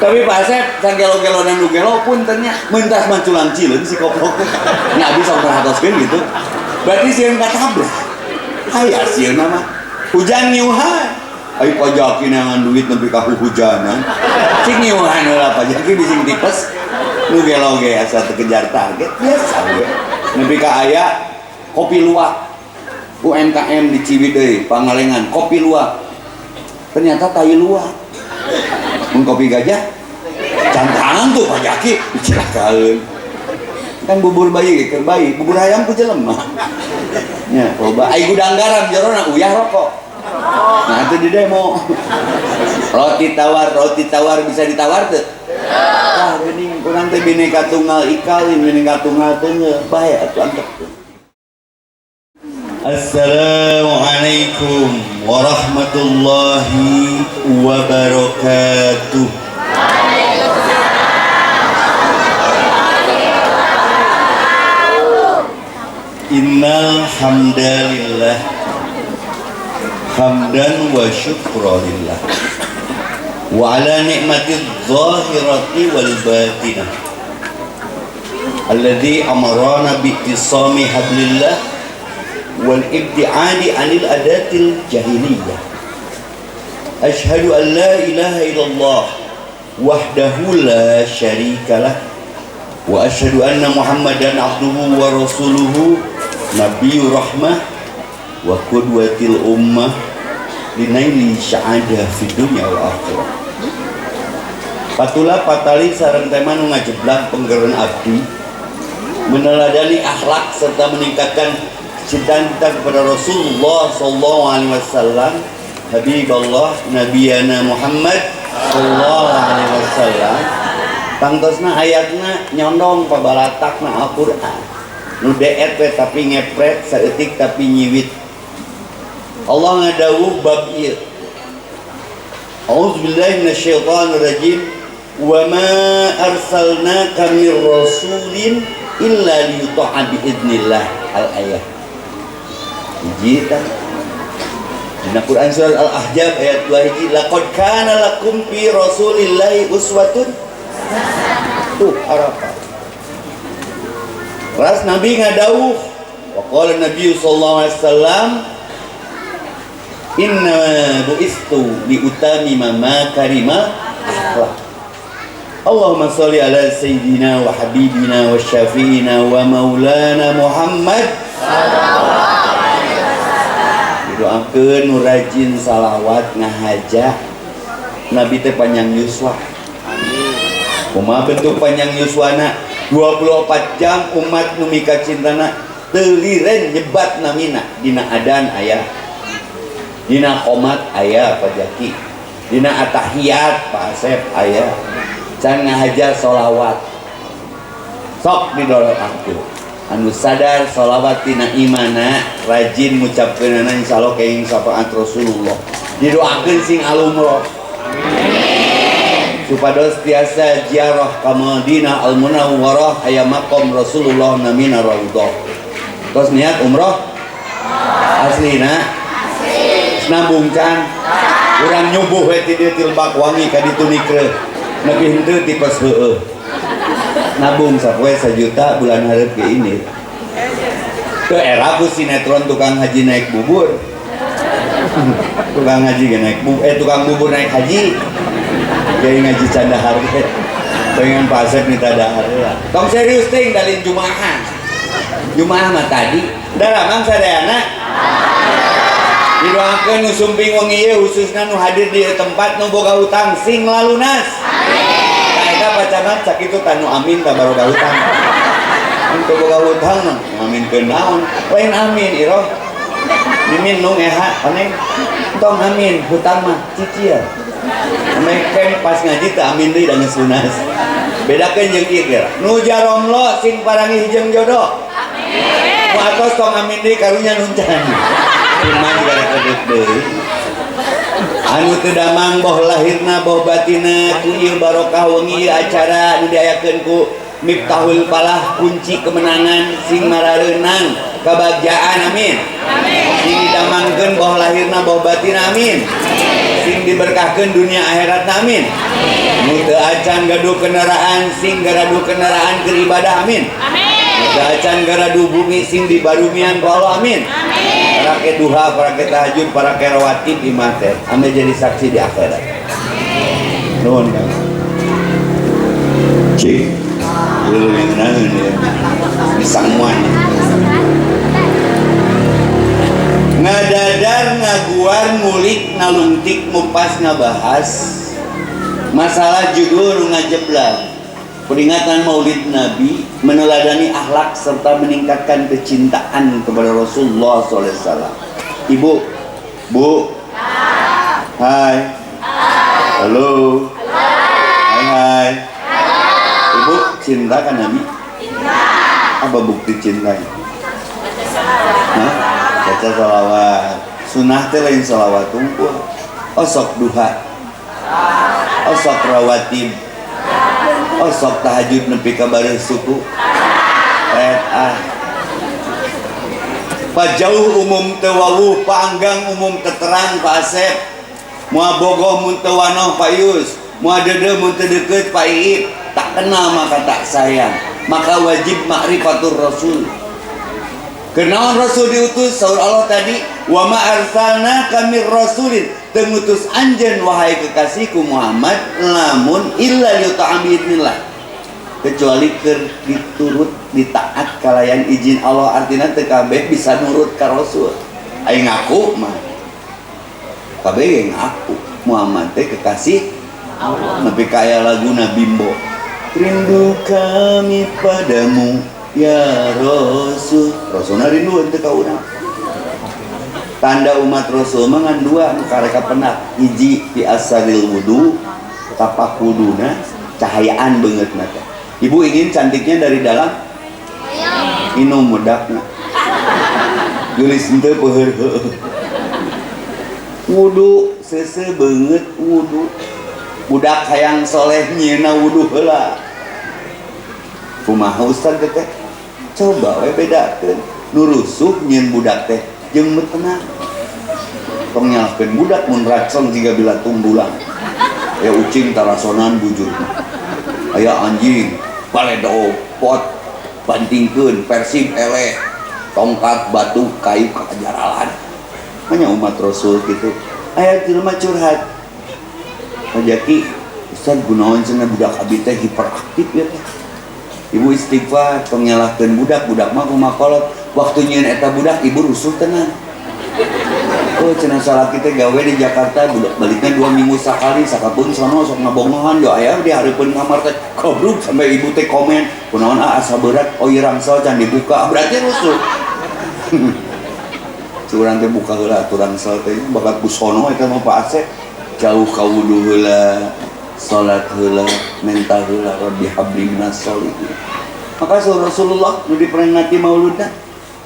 Tapi Pak Asep sang gelo-gelo dan gelo pun ternyata mentas manculang cileun si koplok nggak bisa merhatoskeun gitu. Berarti sieun katabrak aya sieun mah hujan nyuhan ai pajakin yang duit nepi ka hujanan cik nyuhan heula pajaki bising tipes nu gelo ge asa teu kejar target biasa we nepi ka aya kopi luwak UMKM di Ciwidey Pangalengan kopi luwak ternyata tai luwak mun kopi gajah cantangan tuh pajaki dicilakaeun kan bubur bayi keur bayi bubur ayam ku jelema nya loba ai gudang garam jerona uyah rokok nah itu di demo roti tawar bisa ditawar tuh ah geuning kurang teh bineka tunggal ika bineka tunggal teu bae atuh antep. Assalamualaikum warahmatullahi wabarakatuh. Innal hamdalillah hamdan wa syukranillah wa ala ni'matiz zahirati wal batinah alladzi amarana bi ittisami hablillah wal ibtiadi anil adatil jahiliyah. Ashhadu an la ilaha illallah wahdahu la syarikalah wa ashhadu anna muhammadan abduhu wa rasuluhu nabiyur rahmah wa qudwatil ummah linaili sya'adah fid dunya wal akhirah. Patulah patali sareng teh manu ngajeblak penggeureun abdi meneladani akhlak serta meningkatkan cinta kepada Rasulullah sallallahu alaihi wasallam Habibullah Nabiyana Muhammad sallallahu alaihi wasallam. Tangtosna ayatna nyondong pabalatakna Al-Qur'an nu deet we tapi ngepret saeutik tapi nyiwit. Allah ngadawuh bab ieu A'udzubillahi minasyaitonir rajim wa ma arsalnaka mir rasulin illa liyuta'a bi idznillah al-ayat. Hiji tah dina Quran surah Al-Ahzab ayat 2 hiji laqad kana lakum fi rasulillahi uswatun tuh harapan. Ras Nabi ngadawuh wa qala Nabi sallallahu alaihi wasallam inna bu'istu li utamima makarima akhlaq. Allahumma sholli ala sayyidina wa habibina wa syafi'ina wa maulana Muhammad sallallahu alaihi wasallam. Doakeun nu rajin salawat ngahaja Nabi teh panjang yuswa. Amin. Kumaha bentuk panjang yuswana 24 jam umat nu mika cintana teu liren nyebat namina dina adan aya dina qomat aya pajaki dina atahiyat Pak Asep aya can ngahaja sholawat sok didolekakeun anu sadar sholawat tina imana rajin ngucapkeunana insyaallah kenging syafaat Rasulullah didoakeun sing alumroh supados tiasa ziarah ka Madinah Al-Munawwarah aya maqam Rasulullah namina raudhah tos niat umroh aslina nambung can urang nyubuh we ti dieu tilbak wangi ka ditu nikreun nepi henteu tipes heueuh nabung sapoe 1 juta bulan hareup ge ini teu era ku sinetron tukang haji naik bubur tukang haji ge naik bubur tukang bubur naik haji jadi ngaji candahar ge pengen Pak Asep minta dahar lah tong serius ting dalin jumaah mah tadi dalamang sadayana didoakeun nu sumping wengi ieu khususna nu hadir di tempat nu boga hutang sing lalunas amin ka eta pacaman sakitu tanu amin ta baroga hutang untuk boga hutang mah ngaminkeun naon lain amin iroh mimin nu ngeha aneh tong amin hutang mah cicil meken pas ngaji teh amin deui da geus lunas bedakeun jeung ieu nu jaromlo sing parangi jeung jodoh amin mu atos tong amin deui karunya nuncan iman gara-gara deui anu teu damang boh lahirna boh batina ku ieu barokah wengi acara nu diayakeun ku Miftahul Falah kunci kemenangan sing marareunang kabagjaan amin amin sing didamangkeun boh lahirna boh batina amin sing diberkahkeun dunia akhirat amin. Nu teu acan gaduh kendaraan sing gaduh kendaraan keur ibadah amin. Nu teu acan gaduh bumi sing dibarumian ku Allah amin. Para ke duha, para ke tahajud, para ke rawatib imah teh ame jadi saksi di akhirat. Nuhun kan. Cik. Lu yang naeun ya. Disangmuan. Ngadadar, ngaguar, ngulik, nalungtik, ngupas, ngabahas masalah judul ngajeblag peringatan Maulid Nabi, meneladani akhlak serta meningkatkan kecintaan kepada Rasulullah SAW. Ibu, Bu, hai, halo, hai, Ibu cinta kan Nabi? Apa bukti cintanya? Baca salawat. Sunnah teh lain salawat tungkul. Osok duha, osok rawatib, osok tahajud nepi ka baris suku. Pajauh umum tewawuh, paanggang umum teterang Pak Asep, mua bogoh mun tewanoh Pak Yus, mua dede mun tedeket Pak Iip. Tak kenal maka tak sayang, maka wajib ma'rifatur Rasul. Kenaon Rasul diutus saur Allah tadi, wa ma arsalnaka mir rasulin, tengutus anjeun wahai kekasihku Muhammad lamun illa liyuta'am biidznillah, kecuali keur diturut ditaat kalayan izin Allah. Artina teu kabeh bisa nurut ka Rasul. Aing ngaku mah kabeh ngaku Muhammad teh kekasih Allah. Nepi ka aya laguna Bimbo, rindu kami padamu ya Rasul. Rasulna rindu teu ka urang. Tanda umat Rasul mangan dua nu kareka penak. Hiji fi asaril wudu, tapak wuduna, cahayaan beungeutna teh. Ibu ingin cantiknya dari dalam? Minum medakna. Geulis henteu peuheur heueuh. Wudu seuse beungeut wudu. Budak hayang soleh nyieuna wudu heula. Kumaha Ustaz teh? Coba we bedakeun nu rusuh nyieun budak teh jeung nu tenang. Tong nyalahkeun budak mun racon jiga bilatung dulang. Aya ucing tarasonan bujurna. Aya anjing baledo pot bantingkeun persib eleh tongkat batu kayu kakajaralan. Hanya umat Rasul gitu. Aya jelema curhat. Ajaki Ustaz gunaon cenah budak abi teh hiperaktif ya teh. Ibu istighfar, tong nyalahkeun budak mah kumaha kolot. Waktu nyieun eta budak ibu rusuh tenang. Oh cenah salaki teh gawe di Jakarta, budak baliknya 2 minggu sakali, sakapeung sono sok ngabongohan yo aya di hareupeun kamar teh. Goblok sampai ibu teh komen, kunaon asa berat, oh ieu rangsel can dibuka, berarti rusuh. Curang teh buka heula atuh rangsel teh, bakat busono eta mah Pak Asep. Jauh ka wudu heula, salat heula, menta heula, rabbi habli minas sholihin. Maka Rasulullah nu diperingati mauludna,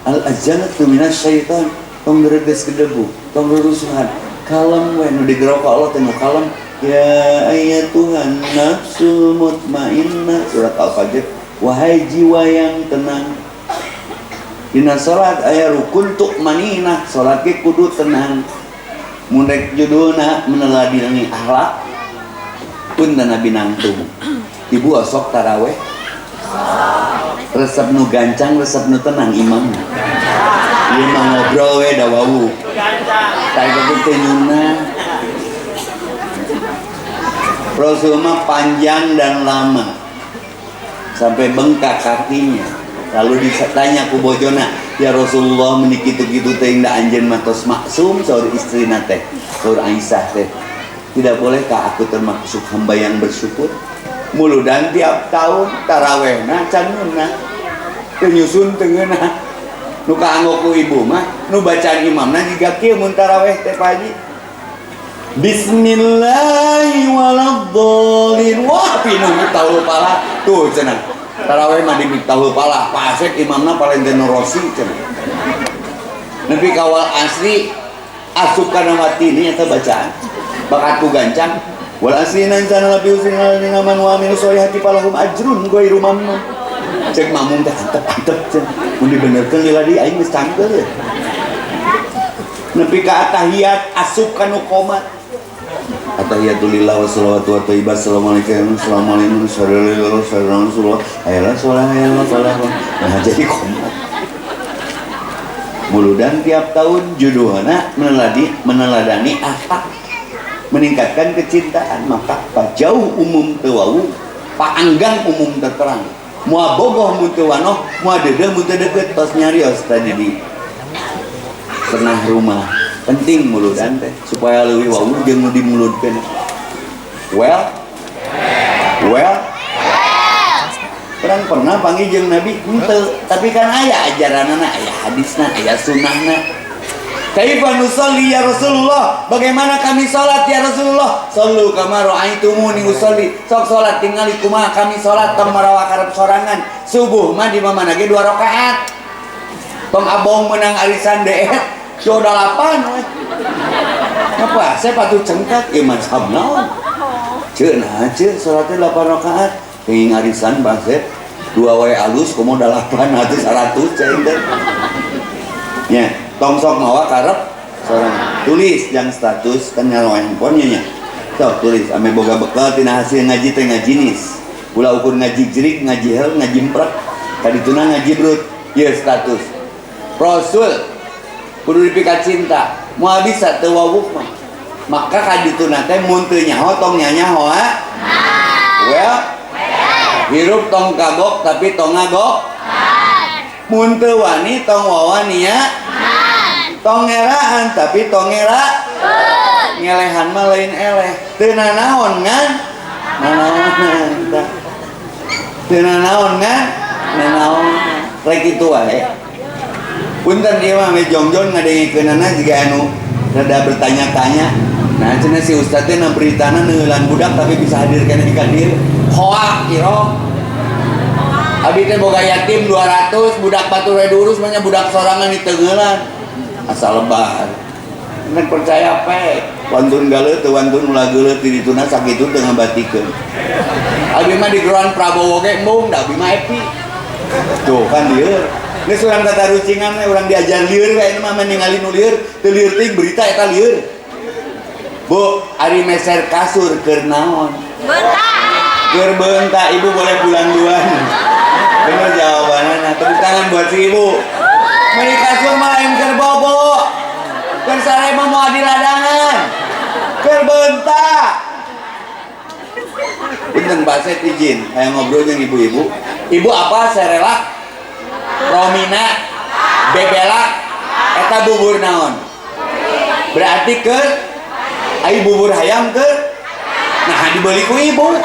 al azalatu minas syaitan, tong gereges gedebu, tong rusuhan, kalem we nu digerok ka Allah teh nu kalem. Ya ayyatuhan nafsul mutmainnah, surat Al-Fajr. Wahai jiwa yang tenang. Dina salat aya rukun tu'maninah, salat ge kudu tenang. Mundek judulna meneladani akhlak pun Nabi nangtung. Ibu osok taraweh resep nu gancang, resep nu tenang imam. Ieu mah ngobrol we da wau. Tah kitu teh nyuna. Rasul mah panjang dan lama sampai bengkak kakinya. Lalu ditanya ku bojona, ya Rasulullah meuni kitu-kitu teh inda anjeun matos maksum saur istrina teh, saur Aisyah teh. Tidak bolehkah aku termasuk hamba yang bersyukur? Muludan tiap tahun tarawehna canuna teu nyusun teu ngeunah. Nu kaanggo ku ibu mah nu bacaan imamna jiga kieu mun taraweh teh Pak Haji. Bismillahirrahmanirrahim. Wah, pinuh tahu pala tuh cenah. Taraweh mah di tahu pala. Pak Asep imamna Valentino Rossi cenah. Nepi kawal asli asup kana watini eta bacaan. Bakatku gancang. Wal aslinan sana labi usina lana man wa aminu solihati palahum ajrun ghairu mamnun. Cek mamung teh antep-antep cenah. Mun dibenerkeun lila di aing geus cangkel ya. Nepi ka atahiyat asup kana qomat. Tahiyatulillah wassalawatu wa thayyibat. Assalamualaikum warahmatullahi wabarakatuh. Ayolah sholat, ayolah sholat. Nah jadi komat. Muludan tiap tahun judulna meneladani akhlak, meningkatkan kecintaan. Maka pajauh umum tewau, paanggang umum terterang. Mua bogoh mutu wanoh, mua dedeh mutu deket. Tos nyarios tadi di pernah rumah. Penting muludan teh supaya leuwih wau jeung nu dimuludkeun. Well, pernah panggil jeung Nabi henteu, tapi kan aya ajaranna, aya hadisna, aya sunnahna. Kaifa nusolli ya Rasulullah? Bagaimana kami salat ya Rasulullah? Sallu kama ra'aitumuni usolli. Sok salat tingali kumaha kami salat tong marawa karep sorangan. Subuh mah di mana ge 2 rakaat. Tong abong menang arisan deet. Sudah 8 we. Apa? Saya patut cengkat ieu mazhab naon? Ceunah salatnya 8 rakaat. Teuing arisan baset 2 wae alus komo 8 atuh 100 cai teh. Nya, tong sok mawa karep sorangan. Tulis jang status kan nyawa handphone nya. Sok tulis ame boga bekal tina hasil ngaji teh ngajinis. Ulah ukur ngaji jerik, ngaji hel, ngaji emprek. Kadituna ngaji brut. Ieu status. Rasul kudu dipikat cinta, moal bisa teu wawuh mah. Maka kadituna teh mun teu nyaho tong nyanyaho ha. Well, hirup tong kagok tapi tong ngagok. Mun teu wani tong wawaniya. Tong ngeraan tapi tong ngera. Ngelehan mah lain eleh. Teu nanaon ngan. Nanaonan tah. Teu nanaon ngan. Nanaon. Rek kitu wae. Punten ieu mah me jongjon ngadengikeunana jiga anu rada bertanya-tanya. Nah cenah si ustaz teh na beritana neueulan budak tapi bisa hadir kana ka dieu. Hoak kiro. Abi teh boga yatim 200, budak batur we diurus mah nya budak sorangan di teungeulan. Asal lebar. Nek percaya pe, wantun galeut teu wantun ulah geuleut di dituna sakitu teu ngabatikeun. Abi mah di Geroan Prabowo ge embung da abi mah epi. Tuh kan dieu. Geus urang kata rucingan we urang diajar lieur we mah ningali nu lieur, teu lieur teuing berita eta lieur. Bu, ari meser kasur keur naon? Beunta. Keur beunta, ibu boleh pulang duluan. Bener jawabannya. Nah, tepuk tangan buat si ibu. Meni kasur mah lain keur bobo. Keur sare mah moal di ladangan. Keur beunta. Punten Pak Set izin, aya ngobrol jeung ibu-ibu. Ibu apa serelak? Romina, bebelak, eta bubur naon? Berarti ke ai bubur hayam ke? Nah dibeli ku ibu.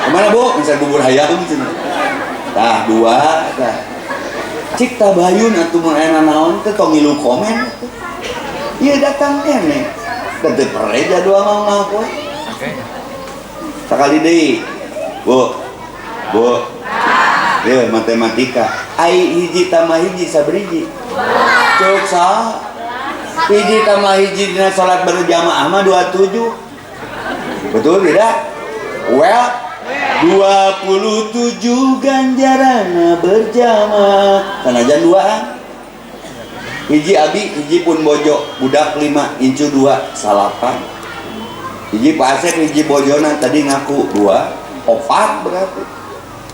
Kemana bu? Misal bubur hayam cenah. Tah 2 tah. Cik tabayun atuh mun aya naon teh tong ngilu komen. Ieu datang keneh. Teu pere jadwal ngapa? Oke. Sakali deui. Bu. Ya matematika. Ai hiji tambah hiji sabriji. Cuk saha? Hiji tambah hiji dina salat berjamaah mah 27. Betul tidak? Well, 27 ganjaran berjamaah. Sanajan 2. Hiji abi, hiji pun bojo, budak 5, incu 2, salapan. Hiji Pak Asep, hiji bojona tadi ngaku 2, 4 berarti.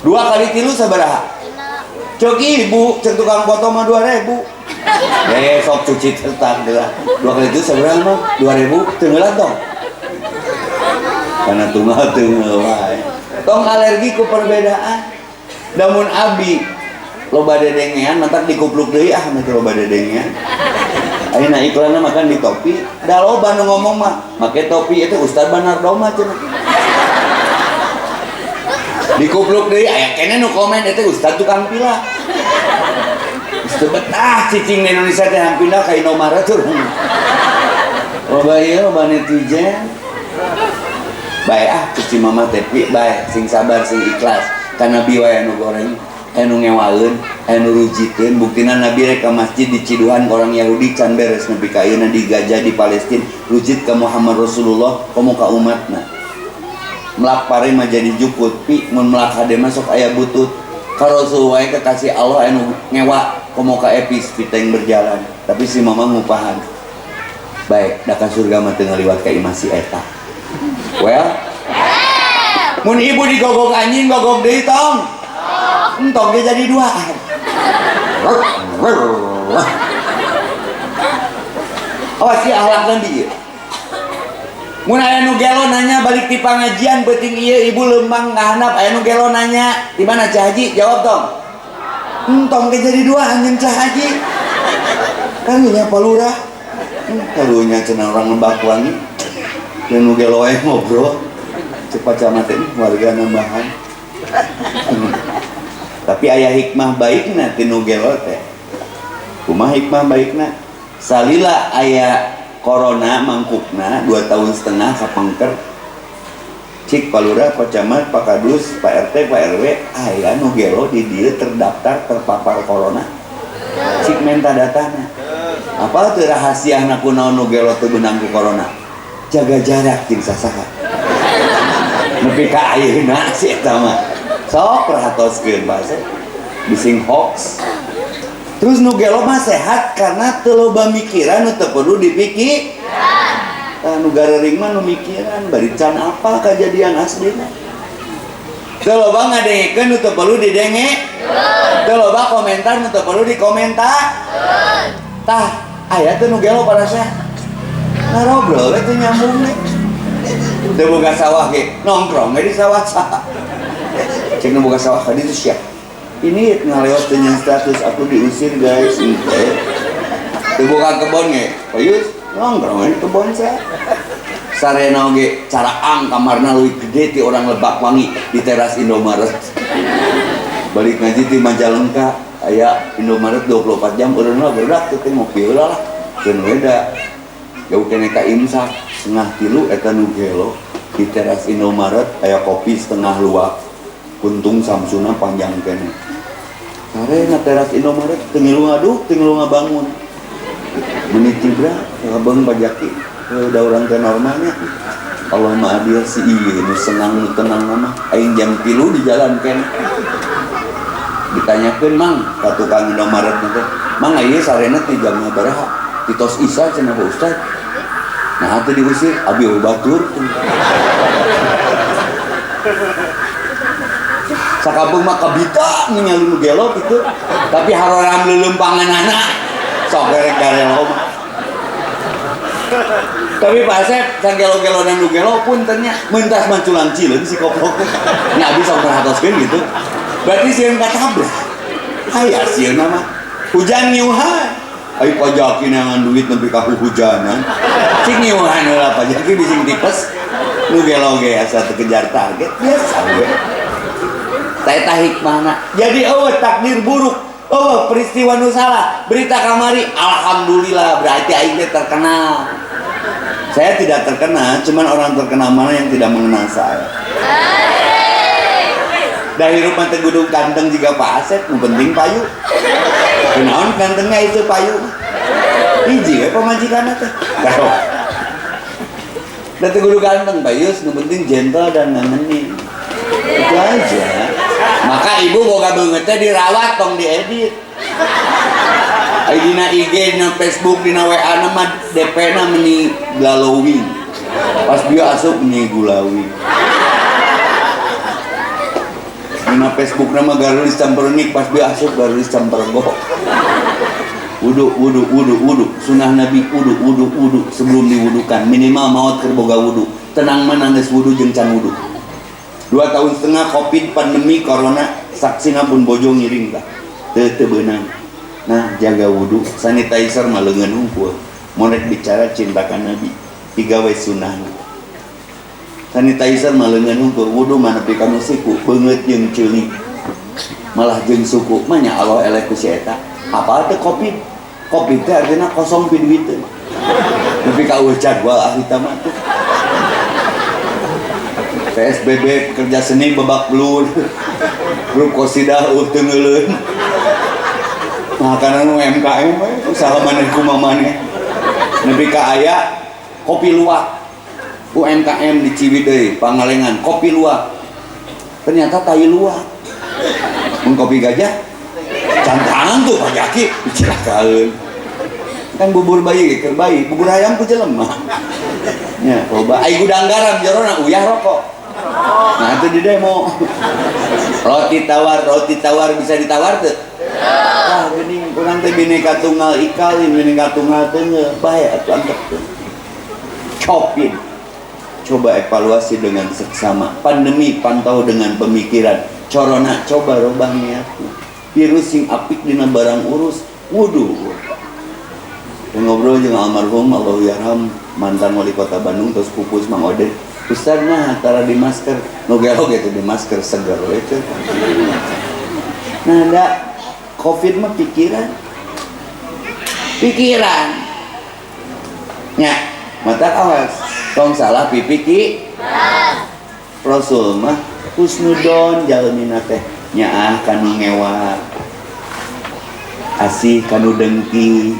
2 kali 3 sabaraha? Cok ibu, cek tukang foto mah 2.000. Sok cuci cetak lah. 2 kali itu sabaraha mah 2.000 tenggelam dong. Karena tunggal wae. Tong alergi ku perbedaan. Namun abi loba dedengean mantak dikupluk deui ah mah loba dedengean. Ayeuna iklanna makan di topi, da loba nu ngomong mah make topi itu Ustaz Banardo mah cenah. Dikupluk deui aya keneh nu komen eta Ustaz tukang pila. Ustaz betah cicing di Indonesia teh hampina ka Indomaret tur. Loba ieu loba netizen. Bae ah cuci mama tepi bae sing sabar sing ikhlas kana Nabi wae anu goreng anu ngewaeun anu rujikeun buktina Nabi rek ka masjid di Ciduhan orang Yahudi can beres nepi ka ayeuna di Gaza di Palestina rujit ka Muhammad Rasulullah komo ka umatna melak pare mah jadi jukut pi mun melak hade masuk aya butut ka Rasul wae kekasih Allah anu ngewa komo ka epis piteng berjalan tapi si mama ngupahan baik da ka surga mah teu ngaliwat ka imah si eta Mun ibu digogok anjing, gogok deui tong. Entong dia jadi dua. Awas sih ahlakna di. Mun aya nu gelo nanya balik ti pangajian penting ieu ibu lembang ngahanap aya nu gelo nanya di mana Cah Haji jawab tong. Entong ge jadi dua anjeun Cah Haji. Kan nya palurah. Kalunya cenah orang Lembah Wangi. Dan nu gelo wae ngobrol. Cepat camate warga nambahan. Tapi aya hikmah baikna ti nu gelo teh. Kumaha hikmah baikna? Salila aya corona mangkukna 2,5 tahun kapengker cik palura pak camat pak kadus pak RT pak RW aya nu gelo di dieu terdaftar terpapar corona cik minta datanya apa teu rahasiana kunaon nu gelo teu beunang ku corona jaga jarak jeung sasaha nepi ka ayeuna si eta mah sok perhatoskeun bahasa bising hoax. Terus nu gelo mah sehat karena teu loba mikiran nu teu perlu dipikir. Nu gareuring mah nu mikiran bari can apa kejadian aslina. Teu loba ngadengekeun nu teu perlu didenge. Teu loba komentar nu teu perlu dikomentar. Tah, aya teh nu gelo pada saya. Ngarobrol teh nyambung we. Teu boga sawah ge, nongkrong ge di sawah sah. Cek nu boga sawah ka ditu sia. Ini ngalewat dengan status aku diusir guys bukan kebon nge Payus nongkrong di kebon saya sarena oge caraang kamarna leuwih gede ti orang Lebak Wangi di teras Indomaret balik ngaji ti Majalengka aya Indomaret 24 jam eureunna beurdak teh ngopi heula lah keun beda jauh kene ka imsak 2:30 eta nu gelo di teras Indomaret aya kopi setengah luwak kuntung Samsuna panjang kene karena teras Indomaret tinggal ngaduk, tinggal ngabangun menit cibra, ngabang bajaki udah orang ke normalnya Allah mah adil si iya, nu senang, nu tenang nama aing jam 3 di jalan kan ditanyakan mang, ka tukang Indomaret nanti mang iya sarena ti jam baraha di tos isa cenah Pak Ustad nah itu diusir, abi batur sakabung mah kabita ningali nu gelo gitu tapi haroram lelempanganana sok garek-garelo mah tapi Pak Asep sang gelo-gelo dan nu gelo pun tanya mentas manculang cileun si koplok nya abi sok perhatoskeun gitu berarti sieun katabrak aya sieuna mah hujan nyuhan ai pajaki nangan duit nepi ka hujanan cik nyuhan heula pajaki bising tipes nu gelo ge asa teu kejar target biasa we Taeta hikmahna jadi takdir buruk peristiwa nu salah berita kamari alhamdulillah berarti aing teh terkenal saya tidak terkenal cuman orang terkenal mana yang tidak mengenal saya dari rumah teh gudung ganteng juga Pak Asep nu penting payu kunaon gantengnya itu payu hiji we pamajikanna teh da teh gudung ganteng Bayus nu penting gentle dan ngangenin itu aja maka ibu boga beungeut teh dirawat tong diedit dina IG dina Facebook dina WA na mah DP na meni glowing pas dia asup meni gulawing dina Facebook na mah garulis campernik pas dia asup garulis campergo wudu sunah Nabi wudu sebelum diwudukan minimal maot keur boga wudu tenang mah nangis wudu jeung can wudu 2,5 tahun COVID pandemi corona saksina pun bojo ngiring lah teu beunang nah jaga wudu sanitizer mah leungeun hungkul monek bicara cintakan Nabi 3 we sunnah sanitizer mah leungeun hungkul wudu mah nepi ka siku beungeut jeung ceulik malah jeung suku mah nya Allah eleh ku si eta apa teh COVID teh artinya kosong pi duit teh nepi ka eueuh jadwal ahli tamat teh PSBB kerja seni babak belur grup kosidah teu ngeuleuh nah karena nu MKM usaha maneh kumaha maneh nepi ka aya kopi luwak UMKM di Ciwidey Pangalengan kopi luwak ternyata tai luwak mun kopi gajah cantangan tuh pajaki dicilakaeun kan bubur bayi keur bayi bubur ayam ku jelema nya loba ai gudang garam jerona uyah rokok nah nanti di demo. Roti tawar bisa ditawar tuh. Gini kurang teh bineka tunggal ika, bineka tunggal tengah, bahaya atuh angkat tuh. Copin. Coba evaluasi dengan seksama. Pandemi pantau dengan pemikiran. Corona coba robah niatnya. Virus sing apik dina barang urus. Wuduh. Ngobrol dengan almarhum Allahyarham mantan wali kota Bandung terus pupus Mang Oded. Ustaz nah tara di masker. Nogelo gitu di masker segar itu. Nah ada Covid mah pikiran. Nya, mata awas. Tong salah pipiki. Rasul mah husnudon jalmina teh. Nyaah kanu ngewa. Asih kanu dengki.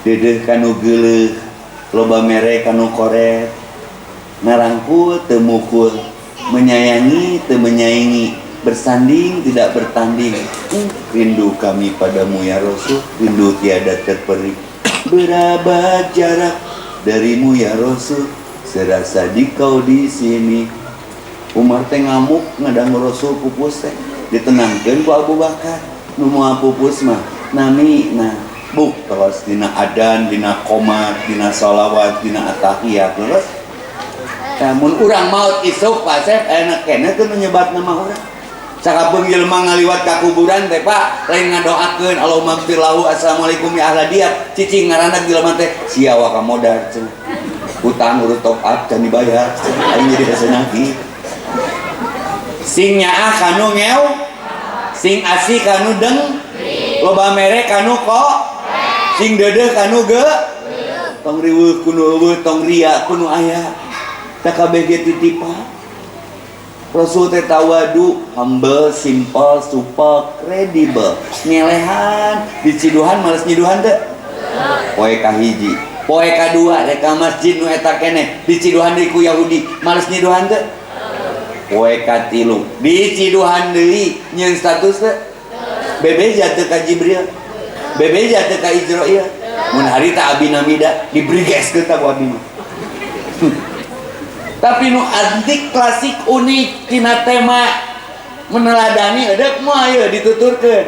Dedeh kanu geuleuh. Loba mere kanu koret. Narangkul teu mukul. Menyayangi teu menyaingi. Bersanding tidak bertanding. Rindu kami padamu ya Rasul, rindu tiada terperi. Berapa jarak darimu ya Rasul, serasa dikau di sini. Umar teh ngamuk ngadang Rasul pupus teh, ditenangkeun ku Abu Bakar. Nu moal pupus mah nami nah buk terus dina adan, dina qomat, dina sholawat, dina atahiyat terus. Namun urang maut isuk pasef enak keneh teu nyebat nama urang. Sakapeung jelema ngaliwat ka kuburan teh Pak, lain ngadoakeun Allahumma gfir lahu assalamualaikum ya ahla diyar. Cicing ngaranna jelema teh sia wa ka modar cenah. Utang urut top up can dibayar. Aing jadi haseunaki. Sing nyaah kanu ngew, sing asih kanu deng, loba mere kanu kok, sing deudeuh kanu ge. Tong riweuh kuno eueuh, tong ria kuno aya. Tak kabeh ge titipan. Rasul teh tawadu, humble, simple, super, credible, ngelehan, diciduhan males nyiduhan teh. Poe kahiji, poe kadua rek ka masjid nu eta keneh, diciduhan deui ku Yahudi, males nyiduhan teh. Poe katilu, diciduhan deui nyeun status teh. Bebeja teh ka Jibril, bebeja teh ka Israil. Mun harita abi namida dibrigeskeun ta ku abi mah. Tapi nu antik klasik unik tina tema meneladani edek mah ayo dituturkeun.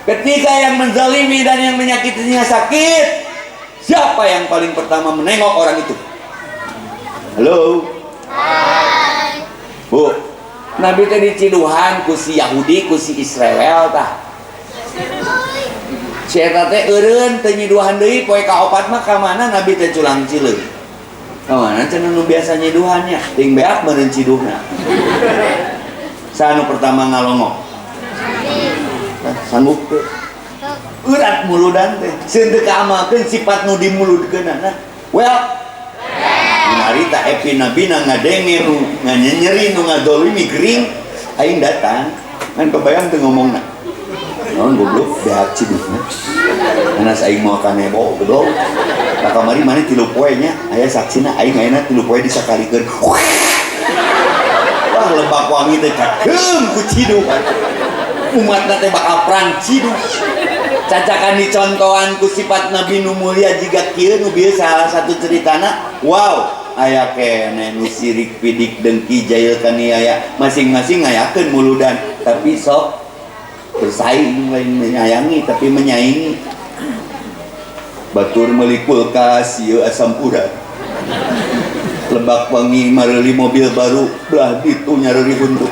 Ketika yang menzalimi dan yang menyakitinya sakit, siapa yang paling pertama menengok orang itu? Halo. Hai. Bu, Nabi teh diciduhan ku si Yahudi ku si Israel tah. Si eta teh eureun teu nyiduhan deui poe kaopat mah ka mana Nabi teh culang cileung. Kawana cenah nu biasa nyiduhannya, ting beak meureun ciduhna. Sanu pertama ngalongok. Sanggup teu. Urat muludan teh. Sieun teu kaamalkeun sifat nu dimuludkeunana. Well, harita epi nabina ngadenge nu nganyeri nu ngadolimi gering aing datang. Kan kebayang teu ngomongna. Naon goblok beak ciduhna. Anas aing moal kanebo goblok. Nah kamari mana tilu poe nya aya saksina aing ayeuna tilu poe disakalikeun. Wah lebak wangi teh kakeum ku ciduh. Umatna teh bakal perang ciduh. Cacakan dicontohan ku sifat Nabi nu mulia jiga kieu nu bieu salah satu ceritana. Wow, aya keneh nu sirik pidik dengki jail kaniaya masing-masing ngayakeun muludan tapi sok bersaing lain menyayangi tapi menyaingi. Batur meuli kulkas ieu asam urat. Lebak wangi mareuli mobil baru belah ditu nyareuri huntuk.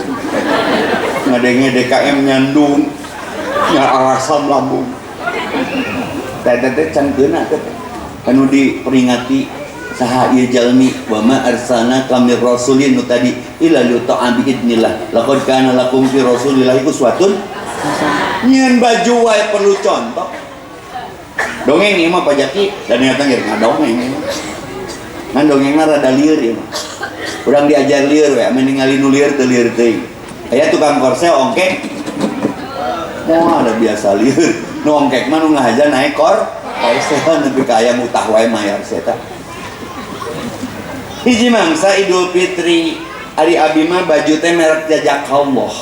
Ngadenge DKM nyandung nya asam lambung. Teh can keuna teh. Anu diperingati saha ieu jalmi wa ma arsalna kamir rasulin nu tadi illa yuta'a bi idnillah. Laqad kana lakum fi rasulillahi uswatun nyeun baju wae perlu contoh. Dongeng ieu mah pajaki dan nyata ngir ngadongeng. Ngan dongengna rada lieur ieu mah. Urang diajar lieur we, ame ningali nu lieur teu lieur teuing. Aya tukang korsel ongkek. Moal ada biasa lieur. Nu ongkek mah nu ngahaja naik korsel nepi ka aya mutah wae mayar eta. Hiji mangsa Idul Fitri ari abi mah baju teh merek jajak Allah.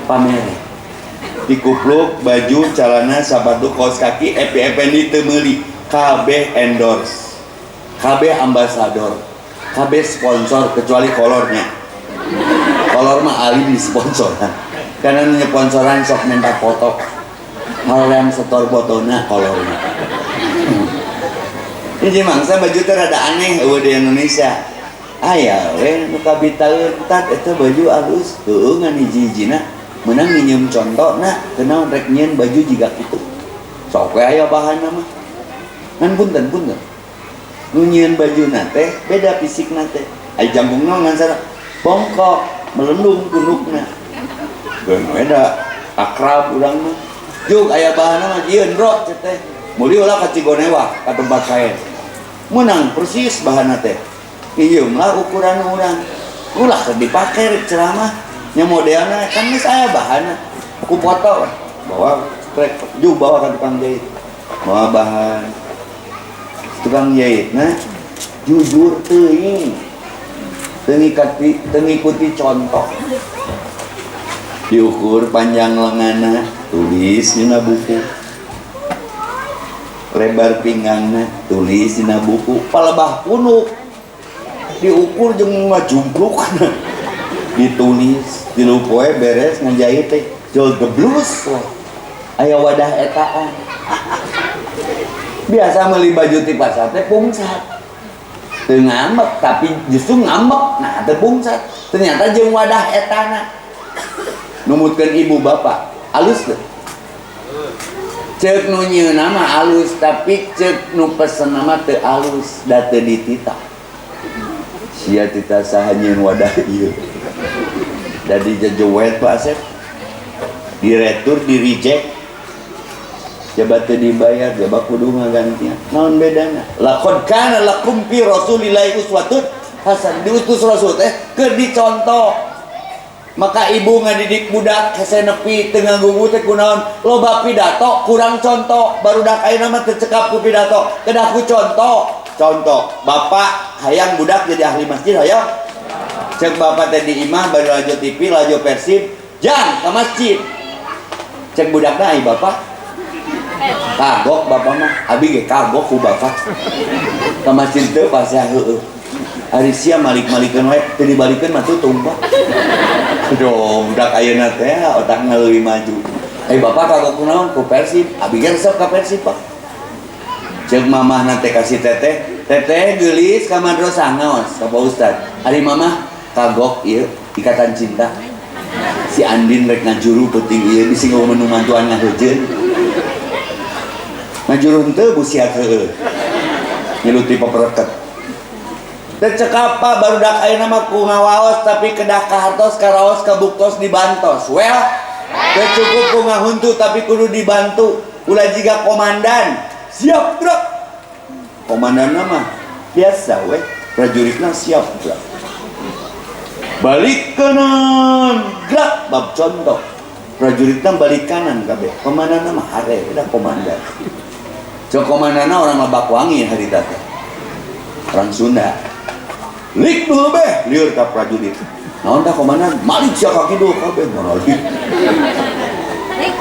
Pamere. Dikupluk baju celana sabatu kaos kaki epi-ependi teu meuli kabeh endorse kabeh ambasador kabeh sponsor kecuali kolornya Kolor mah Ali di sponsoran karena nanya sponsoran sok minta foto hal yang setor fotona kolornya. Ini mangsa baju teh rada aneh di Indonesia. Aya we nu kabitaeun tat eta baju alus heueuh ngan hiji-hijina meunang minjem contona kenaon rek nyieun baju jiga kitu. Sok we aya bahanna mah. Ngan punten nu nyieun bajuna teh beda fisikna teh. Ai jambungna ngan sana bongkok melendung punukna. Geun beda akrab urang mah. Juk aya bahanna mah jieun bro teh. Muli ulah ka Cigonewa ka tempat kain. Menang persis bahanna teh. Ieu mah ukuran urang. Ulah keur dipake rek ceramah. Nya modelna kan geus aya bahanna. Ku foto bawa trek juk bawa ka tukang jahit. Bawa bahan. Tukang jahitna jujur teuing. Teu ngikuti contoh. Diukur panjang lenganna, tulis dina buku. Lebar pinggangna, tulis dina buku. Palebah punuk diukur jeung ngajumplukna. Ditulis, tilu poe beres ngajahit teh. Jol geblus. Aya wadah etaan. Biasa meuli baju ti pasar teh pungsat. Teu ngambek tapi justru ngambek. Nah, teu pungsat. Ternyata jeung wadah etana. Numutkeun ibu bapak, alus teu? Ceuk nu nyieunna mah alus, tapi ceuk nu pesenna mah teu alus, da teu dititah. Sia titah saha nyieun wadah ieu. Da dijejoet Pak Asep. Diretur, di reject. Jabat teu dibayar, jabat kudu ngagantian. Naon bedana? Laqad kana lakum fi Rasulillahi uswatun hasanah. Diutus Rasul teh keur dicontoh. Maka ibu ngadidik budak hese nepi teu nganggugu teh kunaon? Loba pidato kurang contoh. Barudak ayeuna mah teu cekap ku pidato, kedah ku contoh. Contoh, bapak hayang budak jadi ahli masjid hayang. Cek bapak teh di imah bari lajo TV, lajo Persib, jang ka masjid. Cek budakna ai bapak. Kagok bapak mah, abi ge kagok ku bapak. Ka masjid teu pasah heueuh. Ari sia malik-malikeun wae teu dibalikeun mah tuh tumbak. Aduh, budak ayeuna teh otakna leuwih maju. Bapak kagok kunaon ku Persib, abi ge resep ka Persib, Pak. Ceuk mamahna teh kasih teteh, teteh geulis ka madrasah ngaos ka Pak Ustad. Ari mamah kagok ieu ikatan cinta. Si Andin rek ngajuru peuting ieu disinggung menu mantuan ngaheujeun. Ngajuru teu busiat heueuh. Nyiluti papereket. Teu cekapa barudak ayeuna mah ku ngawaos tapi kedah kahartos karaos kabuktos dibantos. Well, teu cukup ku ngahuntu tapi kudu dibantu. Ulah jiga komandan. Siap, Bro. Komandanna mah biasa we, prajuritna siap, Bro. Balik kanan, gerak bab contoh. Prajuritna balik kanan kabeh. Komandanna mah hare, udah komandan. Cok komandanna orang Mabakwangi hari tadi. Orang Sunda. Lik dulu beh, liur ka prajurit. Naon tah komandan? Malik sia ka kidul kabeh malik.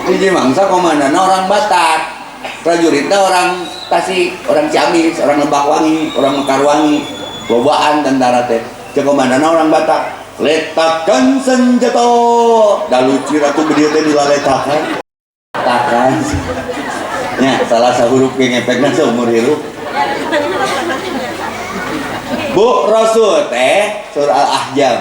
Hiji mangsa komandanna orang Batak. Prajuritna orang Tasik, orang Ciamis, orang Lebakwangi, orang Mekarwangi. Lobaan tentara teh. Cek komandanna orang Batak. Letakkan senjata. Daluci ratu bedieu teh dilaletakan. Takan. Nya salah sahuruf ge ngepekna seumur hirup. Bu Rasul teh surah Al-Ahzab.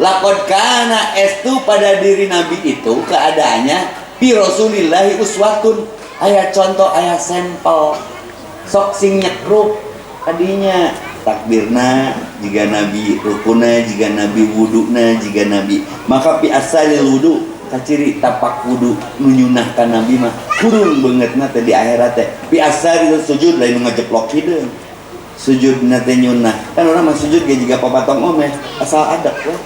Laqad kana estu pada diri Nabi itu keadaannya fi Rasulillahi uswatun. Aya contoh, aya sampel. Sok sing nyekruk kadinya takbirna jika Nabi, rukuna jika Nabi, wuduna jika Nabi. Maka pi asalil wudu kaciri tapak wudu nunyunahkan Nabi mah kurung beungeutna teh di akhirat teh. Pi asalil sujud lain ngajeplok hideung. Sujud nate nyunah kan orang mah sujud ge jiga papatong omeh asal adab we.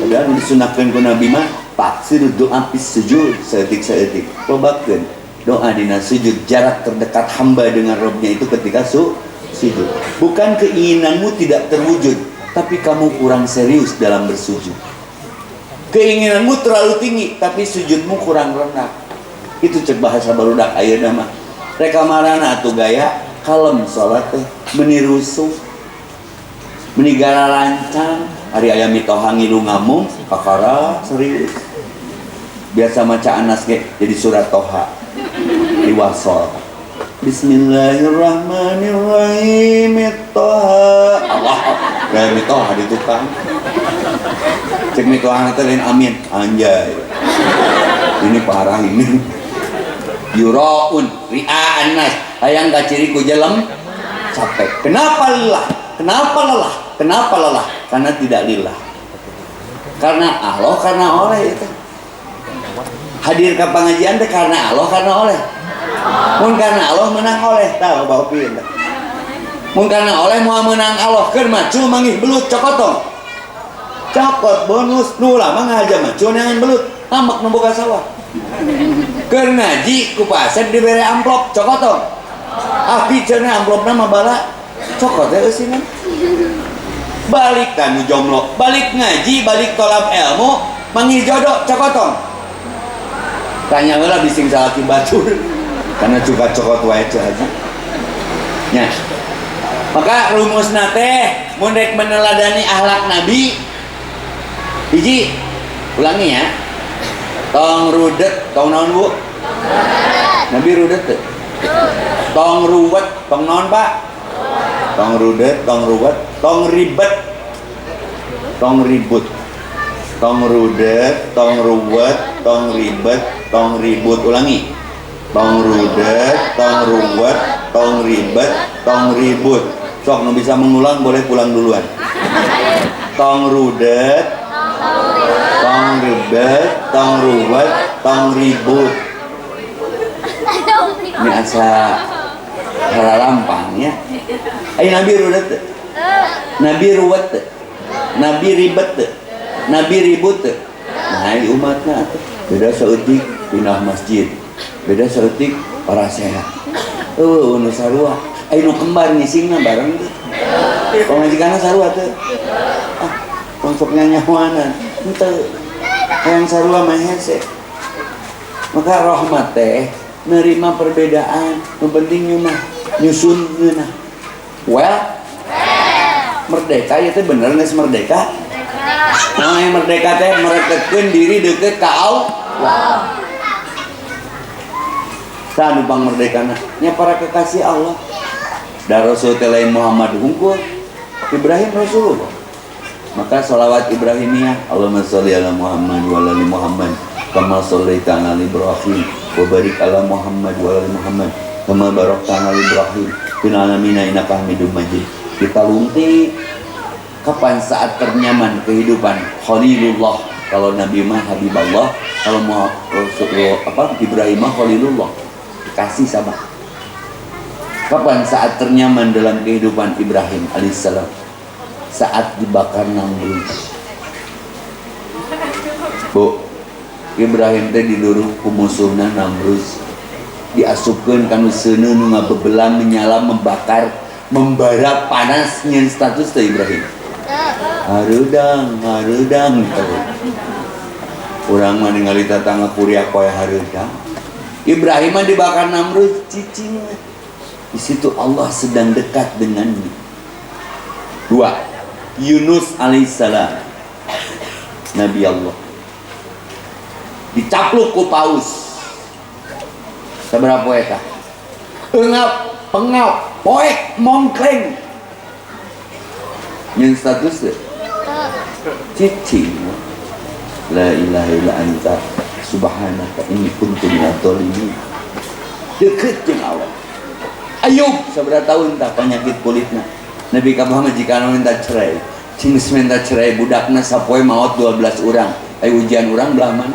Padahal disunahkeun ku Nabi mah taksir doa pis sujud saeutik-saeutik. Lobakeun doa dina sujud, jarak terdekat hamba dengan Rabbnya itu ketika sujud. Bukan keinginanmu tidak terwujud, tapi kamu kurang serius dalam bersujud. Keinginanmu terlalu tinggi, tapi sujudmu kurang rendah. Itu cek bahasa barudak ayeuna mah. Reka marana atuh gaya kalem salat teh, meni rusuh, meni gara lancang, hari ayam mitoha ngilu ngamung kakara serius biasa maca anas ge jadi surat toha diwasol Bismillahirrahmanirrahim toha Allah kayak mitoha di tukang cek mitoha nanti lain amin anjay ini parah ini yuraun ri'a anas hayang gaciri ku jelem capek kenapa lelah karena tidak lillah karena Allah karena oleh itu hadir ke pengajian teh karena Allah karena oleh mun karena Allah menang oleh tahu bawa pilih mun karena oleh mau menang Allah keur maju manggih belut cokotong cokot bonus nu lama ngaja maju neangan belut amak nu boga sawah keur ngaji ku pasep dibere amplop cokotong api cenah amplopna mah bala cokot teh eusingan balik kanu jomblo balik ngaji balik tolab ilmu manggih jodoh cokotong tanya heula bising salaki batur karena juga cokot wae haji nya maka rumusna teh mun rek meneladani akhlak nabi hiji ulangi ya tong rudet tong naon bu nabi rudet teh tong ruwet tong naon pak tong rudet tong ruwet tong ribet tong ribut tong rudet tong ruwet tong ribet tong ribut ulangi tong rudet tong ruwet tong ribet tong ribut sok nu bisa mengulang boleh pulang duluan tong rudet tong ribet tong ruwet tong ribut ini asa halampang ya ay nabi rudet nabi ruwet nabi ribet nabi ribut nah umatnya beda saeutik pindah masjid beda saeutik para sehat nu sarua ay nu kembar ngisingna bareng teh pamajikanna sarua teh konsepnya nyawanan henteu yang sarua mah hese maka rahmat teh nerima perbedaan yang penting nyusun well merdeka itu bener nggak merdeka nah yang merdeka teh meretetkeun diri deket ka Allah sanu bang merdeka nya para kekasih Allah dan Rasul lain Muhammad hungkul Ibrahim Rasulullah maka sholawat Ibrahimiyah Allahumma sholli ala Muhammad wa ala Muhammad kama shollaita ala Ibrahim wa barik ala Muhammad wa ala Muhammad kama barakta ala Ibrahim fil alamin innaka Hamidum Majid. Kita lunti kapan saat ternyaman kehidupan Khalilullah, kalau Nabi mah Habiballah, kalau mau Rasulullah Ibrahim mah Khalilullah, kasih sama. Kapan saat ternyaman dalam kehidupan Ibrahim alaihissalam? Saat dibakar Namrud. Bu, Ibrahim teh diduruh ku musuhna Namrud, diasupkeun kana seuneu nu ngabebelang menyala membakar membara panas nyen status teh Ibrahim. Harudang urang mah ningali tatangga kuria koe harudang. Ibrahim mah dibakar Namrud cicing. Di situ Allah sedang dekat dengannya. 2. Yunus alaihissalam, Nabi Allah, dicapluk ku paus. Sabaraha poe tah? Eungap, pengap, poek, mongkleng. Yang status teh cicing. La ilaha illa anta subhanaka inni kuntu minadz dzalimin. Deket jeung Allah. Ayub sabaraha tahun tah penyakit kulitna. Nabi ka Muhammad jika minta cerai, cing minta cerai budakna sapoe maot 12 urang. Ai ujian urang belah mana?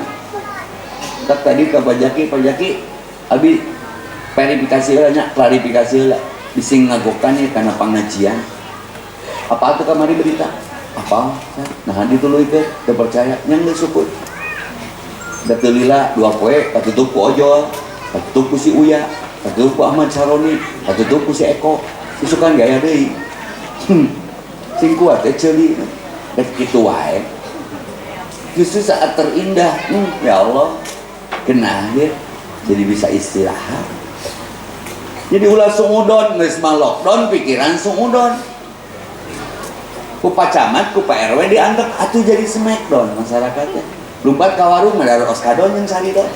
Tak tadi ka pajaki abi verifikasi heula nya, klarifikasi heula. Bising ngagokan ya kana pangajian. Apa atuh kamari berita? Apa? Nah dituluikeun teu percaya nyang geus sukut. Da teu lila 2 poe katutup ku Ojol, katutup ku si Uya, katutup ku Ahmad Saroni, katutup ku si Eko. Isukan gaya deui. Sing kuat teh ceuli rek kitu wae. Justru saat terindah, ya Allah, kenah ya, jadi bisa istirahat. Jadi ulah sungudon geus mah lockdown pikiran sungudon. ku Pak Camat, ku Pak RW diantep atuh jadi smackdown masyarakatnya. Lumpat ka warung ada oskadon yang sari dong.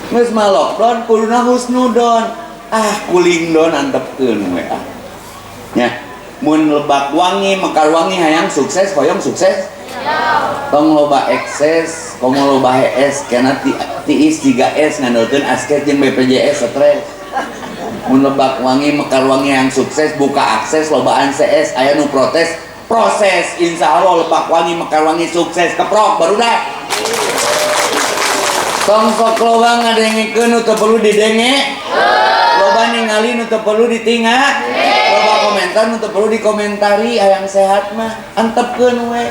Geus mah lockdown kuduna husnudon. Kuling don antepkeun we ah. Nya, mun Lebak Wangi, Mekar Wangi hayang sukses, hoyong sukses. Tong loba ekses, komo loba HS, kena tiis 3S ngandalkeun asket jeung BPJS stres. Mun Lebak Wangi, Mekar Wangi yang sukses buka akses lobaan CS, aya nu protes, proses. Insya Allah Lebak Wangi, Mekar Wangi sukses keprok baru dah. Tong sok loba ngadengikeun nu teu perlu didenge. Loba ningali nu teu perlu ditinggal. Loba komentar nu teu perlu dikomentari, hayang sehat mah antepkeun we.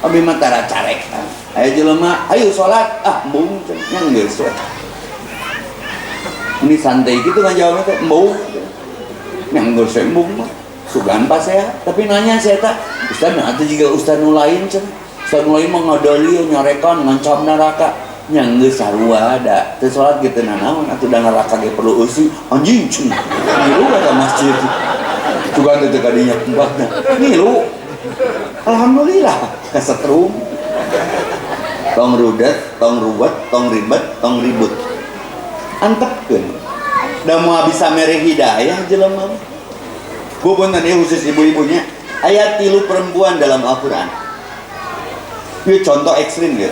Abi mah tara carek. Aya jelema, ayo salat, embung nya geus we. Ini santai gitu kan jawabnya teh, embung. Nya geus we embung mah. Sugan pas sehat, tapi nanya saya tak, Ustaz nah atuh jiga ustaz nu lain cenah. Ustaz nu lain mah ngadali nyorekan ngancam neraka. Nya geus sarua da. Teu salat kitu naon atuh da neraka ge perlu eusi anjing cenah. Ngilu ka masjid. Sugan teh kadinya tempatna. Ngilu. Alhamdulillah kesetrum. Tong rudet, tong ruwet, tong ribet, tong ribut. Antepkeun. Da moal bisa mere hidayah jelema. Punten ieu khusus ibu-ibunya. Ayat 3 perempuan dalam Al-Qur'an. Ieu contoh ekstrim ya.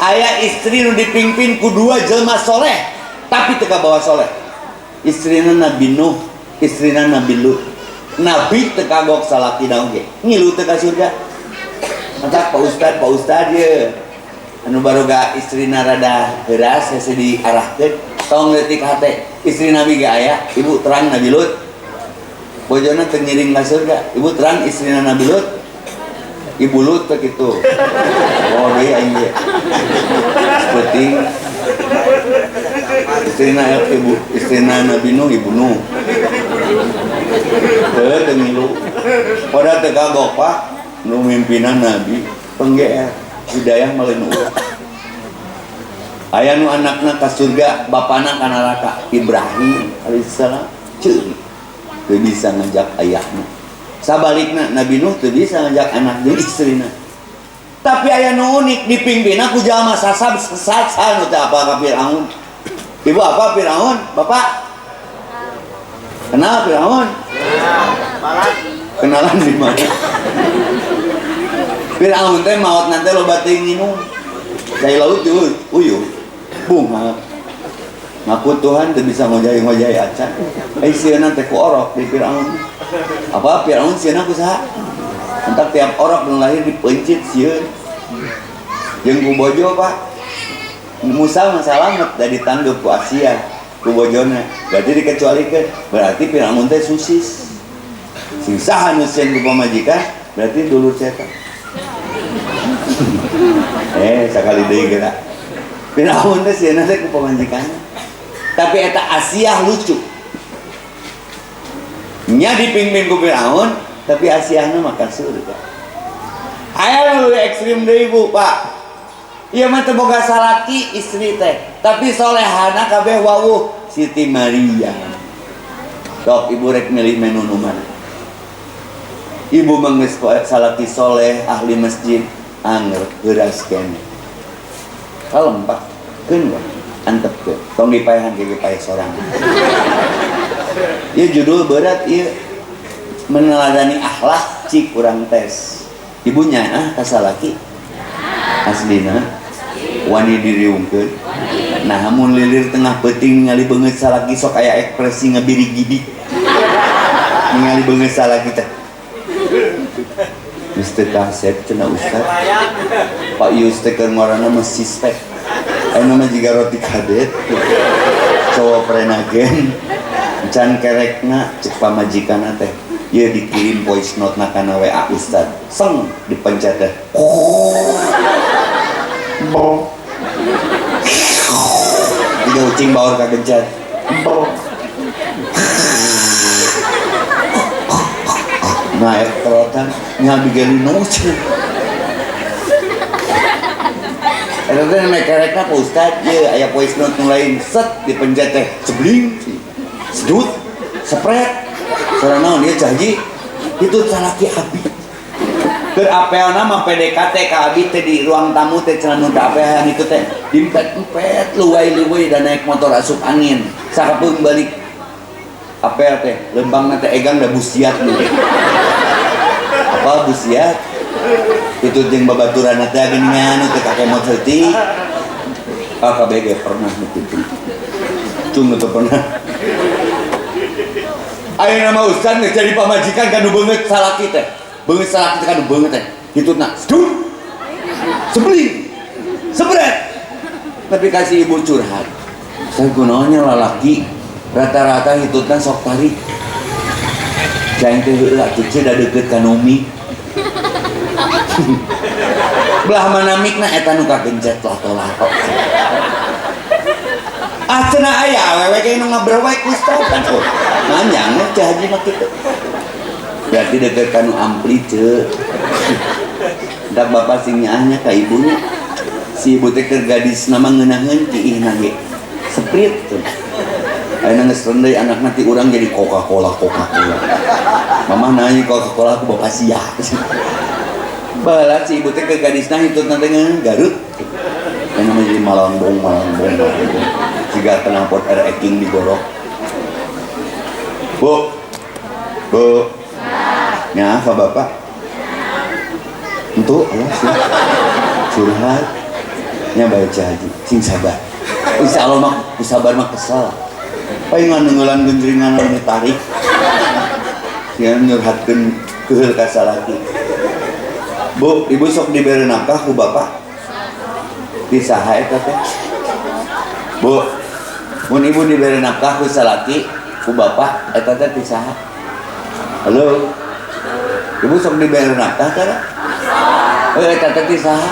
Aya istri nu dipimpin ku dua jelema soleh, tapi teu kabawa soleh. Istrina Nabi Nuh, istrina Nabi Lut. Nabi teu kagok salaki daun ge. Ngilu teu ka surga. Mantap Pak Ustad ye. Anu baruga istrina rada heuras hese diarahkeun. Tong leutik hate. Istri Nabi ge aya, ibu terang Nabi Lut. Bojona teu ngiring ka surga. Ibu terang istrina Nabi Lut. Ibu Lut teh kitu. Oh deui aing ge. Penting. Istrina Nabi Nuh, Ibu Nuh. Teu ngilu. Pada teu kagok Pak, nu mimpinan Nabi penggeer hidayah maleun urang. Aya nu anakna ka surga, bapana ka neraka. Ibrahim alaihissalam ceuli teu bisa ngajak ayahna. Sabalikna Nabi Nuh teu bisa ngajak anak jeung istrina. Tapi aya nu unik dipimpinna ku jalma sasab sesat anu teh apa ka Firaun. Ibu apa Firaun? Bapak? Kenal Firaun? Kenalan di mana? Firaun teh maot nanti loba teuing nginum. Cai laut uyuh. Bunga. Ngaku Tuhan teu bisa ngojai-ngojai acan. Sieuna teh ku orok di Firaun. Apa Firaun sieuna ku saha? Entak tiap orok nu lahir dipencit sieun. Jeung ku bojo Pak. Musa mah salamet da ditanggup ku Asia ku bojona. Berarti dikecualikeun. Berarti Firaun teh susis. Sing saha nu sieun ku pamajikan berarti dulur setan. Sakali deui geura. Firaun teh sieuna teh ku pamajikan. Tapi eta Asia lucu. Nya dipimpin ku Firaun, tapi Asiana makan surga. Aya nu ekstrim deui Bu, Pak. Ieu mah teu boga salaki istri teh, tapi solehana kabeh wawuh Siti Maria. Sok ibu rek milih menu nu mana? Ibu manggeus salaki soleh, ahli masjid, angger heuras kene. Kalem Pak, keun we, antepkeun. Tong dipaehan ge pae sorang. Ieu judul berat ieu. Meneladani akhlak cik urang tes. Ibunya kasalaki aslina wani diriungkeun. Nah mun lilir tengah peuting ningali beungeut salaki sok aya ekspresi ngabiri-gidi. Ningali beungeut salaki teh. Mr. Kasep cenah Ustaz. Pak Yus teh keur ngaranna mah sispek. Anu mah jiga roti kadet. Cowok prenagen. Can kerekna cek pamajikanna teh. Ieu dikirim voice note na kana WA Ustaz. Seng dipencet teh. Tiga ucing bawor kagencet. Nah, kerotan ngabigelin nucin. Eta teh make kerekna Pak Ustaz, ieu aya voice note nu lain set dipencet teh cebling. Sedut, sepret, soalnya naon dia caji itu salaki abi keur apel nama PDKT ka abi teh di ruang tamu teh cenah nu apehan itu teh dimpet-empet luwai-luwai dan naik motor asup angin sakapeung balik apel teh lembangna teh egang da busiat nih apa busiat itu jeung babaturan teh geuningan teh kakek mot heuti KBG pernah gitu cung itu pernah ayo nama ustad nggak jadi pamajikan kan banget salaki teh banget salaki teh kan banget teh gitu nak sedut sebeli sebret tapi kasih ibu curhat saya gunanya lalaki rata-rata hitutna sok tarik jangan teh heula cuci da deukeut ka Numi belah mana mikna eta nu kagencet lato-lato cenah aya awewe ge nu ngabrewek geus topan oh nanyang teh haji mah kitu berarti deukeut ka nu ampli teu dak bapak sing nyaahnya ka ibunya si ibu teh keur gadis nama ngeunaheun tiihna ge Sprite tuh ayeuna geus rendeuy anakna ti urang jadi Coca-Cola mamah nanya Coca-Cola ku bapak sia balat si ibu teh ke gadisna hitutna teh Garut yang namanya jadi malambong jika knalpot eking digorok bu nya ka bapak untuk sih curhat nya baca haji sing sabar insya Allah mah sabar mah kesal palingan nenggelan genjringan anu tarik yang nyurhatkeun keheul ka salaki bu ibu sok diberi nafkah ku bapak di saha eta teh bu mun ibu diberi nafkah ku salaki ku bapak eta teh di saha halo ibu sok diberi nafkah teh eta teh di saha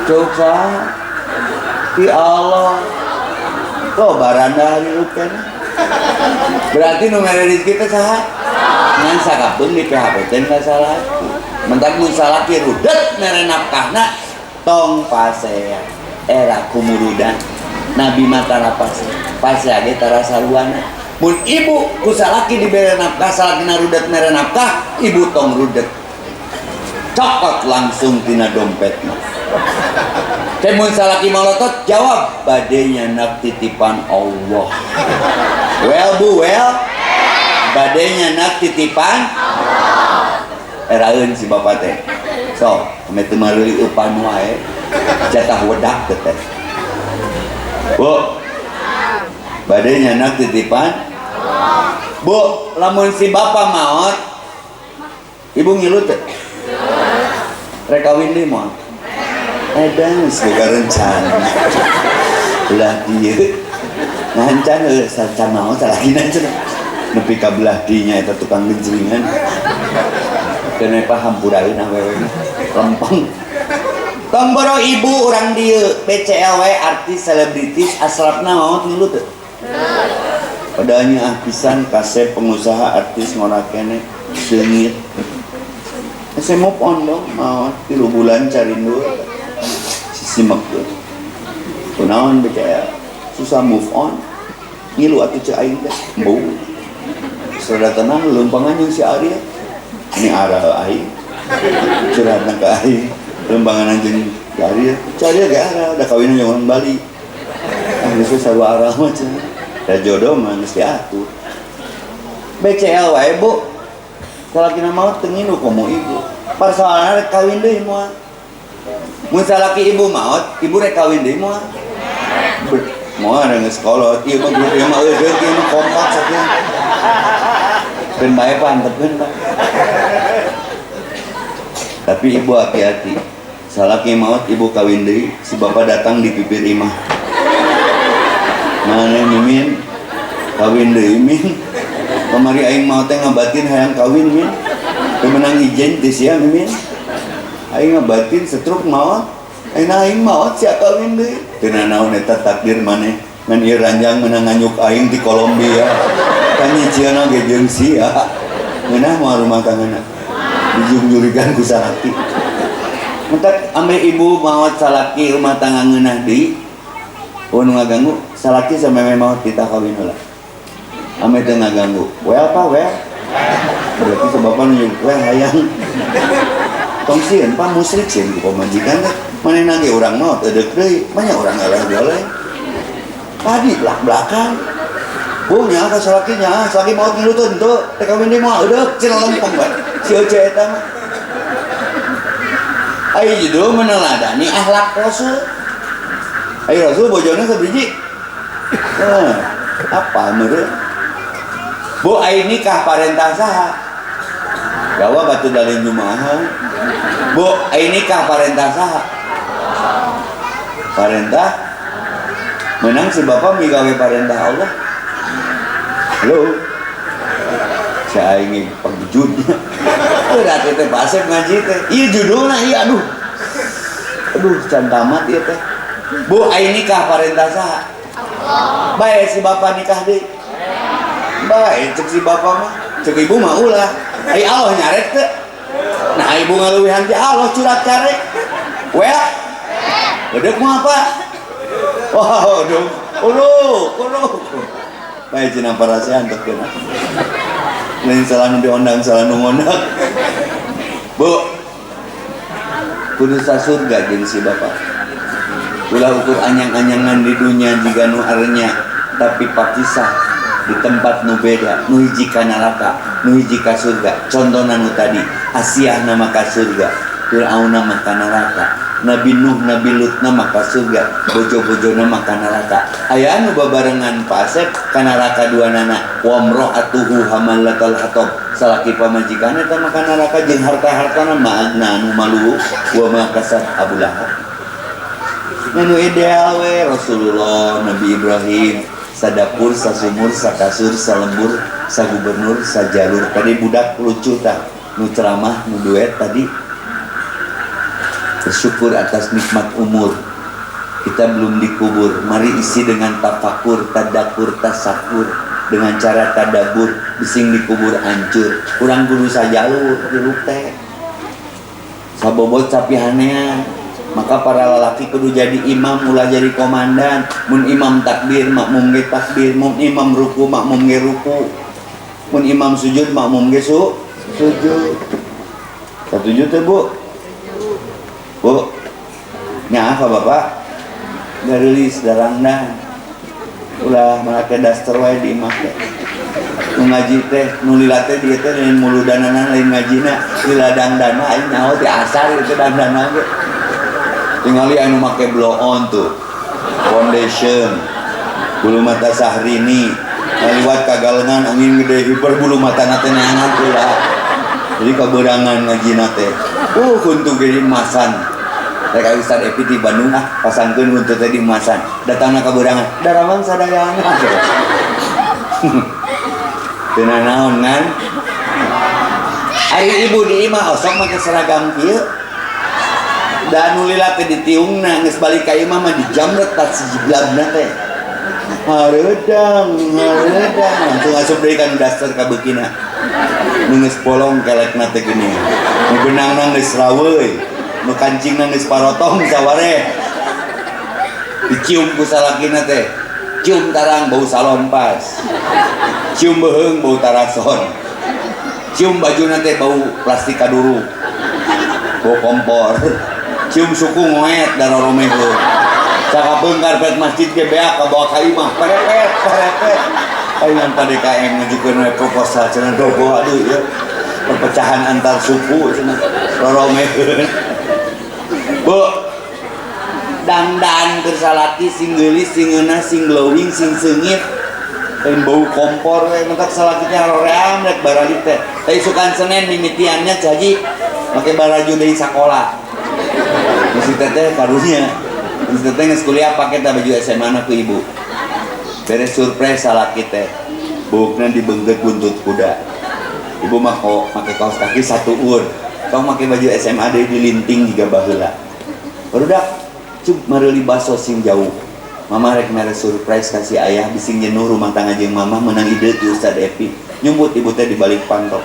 cuk saha ti Allah lo baranda hirup kan berarti nu mere rezeki teh saha ngan sakapeung di PHP teh ka salaki mentak mun salaki rudet mere nafkahna tong pasea era kumurudan nabi matara pasea ge tara saluana mun ibu ku salaki dibere nafkah salakina rudet mere nafkah ibu tong rudet cokot langsung tina dompetna teh mun salaki malotot jawab bade nyanak titipan Allah well bu well bade nyanak titipan eraeun si bapak teh so ame teu meuli eupan wae jatah wedak teh bu bade nyanak titipan bu lamun si bapak maot ibu ngilu teh rek kawin deui moal edan segala rencana ulah dieu ngancan sacan maot salahina cenah nepi ka belah dinya eta tukang genjringan kene paham puraeun awewe lempeng tong boro ibu urang dieu BCLW artis selebritis asrapna maot ngilu teu padanya pisan kasep pengusaha artis ngora kene seungit saya move on dong maot 3 bulan carindu simak tuh kunaon BCL susah move on ngilu atuh ceu aing teh embung saudara tenang lempangan yang si Arya ini arah aing curhatna ka aing lempangan anjeun Arya cari ge arah da kawin jeung orang Bali geus sarua arah mah cenah da jodoh mah geus diatur BCL wae bu salakina maot teu ngilu komo ibu persoalanna rek kawin deui moal mun salaki ibu maot ibu rek kawin deui moal moal geus kolot ieu mah eudeuk ieu mah kompak sakieu ben bae pantepkeun Pak tapi ibu hati-hati salaki maot ibu kawin deui si bapak datang di pipir imah mana mimin kawin deui min kamari aing maot teh ngabatin hayang kawin min teu meunang ijen teh sia mimin aing ngabatin setruk maot aing maot sia kawin deui teu naon eta takdir maneh ngan ieu ranjang meunang nganyuk aing di Kolombia kanyicieuna ge jeung sia ngeunah moal rumah tanggana dijungjurigan ku salaki mentak ame ibu maot salaki rumah tangga ngeunah deui nu ngaganggu salaki sameme maot kita kawin heula ame teu ngaganggu well pak well berarti sebapan yang well hayang tong sieun pak musyrik sieun ku pamajikan teh manehna ge urang mah teu deuk deui banyak urang eleh-eleh tadi belak-belakan bung nya ka salakinya salaki mau ngiluteun teu teh kawin deui mah eudeuh cenah lempeng bae si Ece eta mah ai judul meneladani akhlak Rasul ai Rasul bojona sabiji apa menurut bu ai nikah parentah saha gawa batu dalin jumaah bu ai nikah parentah saha parentah menang si bapak migawe parentah Allah halo saya ingin pengjudnya berarti teh pasif ngaji teh iya judulnya iya aduh can tamat iya teh bu ai nikah parentah saha baik si bapak nikah deh baik cek si bapak mah cek ibu mah ulah ai Allah nyaret teh nah ibu ngaluwihan ti Allah curat carek well bedek mah apa wow aduh kudu baik cenah parasian teh kena lain salah nu diondang salah nu ngondang bu kudu sasurga jeung si bapak ulah ukur anyang-anyangan di dunia jika nu arenya tapi pakisah di tempat nu beda nu hiji ka neraka nu hiji ka surga contohna nu tadi Asiah nama ka surga Fir'aun nama ka neraka Nabi Nuh Nabi Lut nama ka surga bojo-bojo nama ka neraka aya anu babarengan pasep ka neraka dua nana wa mra'atuhu hamalatal hatab salaki pamajikan eta mah ka neraka jeung harta-hartana magna anu malu wa ma kasab Abu Lahab anu ideal we Rasulullah Nabi Ibrahim sadapur sasumur sakasur salembur sagubernur sajalur tadi budak lucu tah nu ceramah nu duet tadi bersyukur atas nikmat umur kita belum dikubur mari isi dengan tafakur tadakur tasakur dengan cara tadabur bising dikubur hancur kurang guru sajalur jeruk teh sabobot sapihanean maka para lelaki kudu jadi imam ulah jadi komandan mun imam takbir makmum ge takbir mun imam ruku makmum ge ruku mun imam sujud makmum ge sujud setuju teh bu nya apa bapak ngarilis darangna ulah make daster wae di imah teh nu ngaji teh nu lila teh dieu teh lain muludanana lain ngajina lila dangdana aing nyaho teh asar itu dangdana ge tingali anu make blow on tuh foundation bulu mata Sahrini liwat kagalengan angin gede hiper bulu mata nate neangan pula jadi keberangan ngajina teh kuntu gede emasan rek Ustaz Epi di Bandung pasangkeun untuk teh di emasan datangna keberangan daraman sadayana teu naon kan ari ibu di imah osok make seragam kieu dan nulila teh ditiungna geus balik ka imah mah dijamret tas jiblabna teh hareudang langsung asup deui kan daster ka beukina nu geus polong kelekna teh gini nu benangna geus raweuy nu kancingna geus parotong sawareh dicium ku salakina teh cium tarang bau salon pas cium beheung bau tarason cium bajuna teh bau plastik kaduru bau kompor cium suku ngoet daroromeheu sakapeung karpet masjid ge beak ka bawa ka imah parepet ayeuna tadi KM ngajukeun proposal cenah dogo aduh ya perpecahan antar suku cenah roromeheun bu dandan keur salaki sing geulis sing ngeunah sing glowing sing seungit lain bau kompor we mentak salaki teh haroream rek barali teh teh isukan Senin mimitiannya jaji make baraju deui sakola si teteh karunya si teteh nges kuliah pakai baju SMA na ku ibu beres surprise salaki teh bukna dibengket buntut kuda ibu mah kok make kaos kaki satu ur kau make baju SMA deui dilinting juga baheula barudak cuk mareuli baso sing jauh mama rek mere surprise kasih ayah bising jenuh rumah tangga jeung mama menang ide ti Ustaz Epi nyumbut ibu teh di balik pantok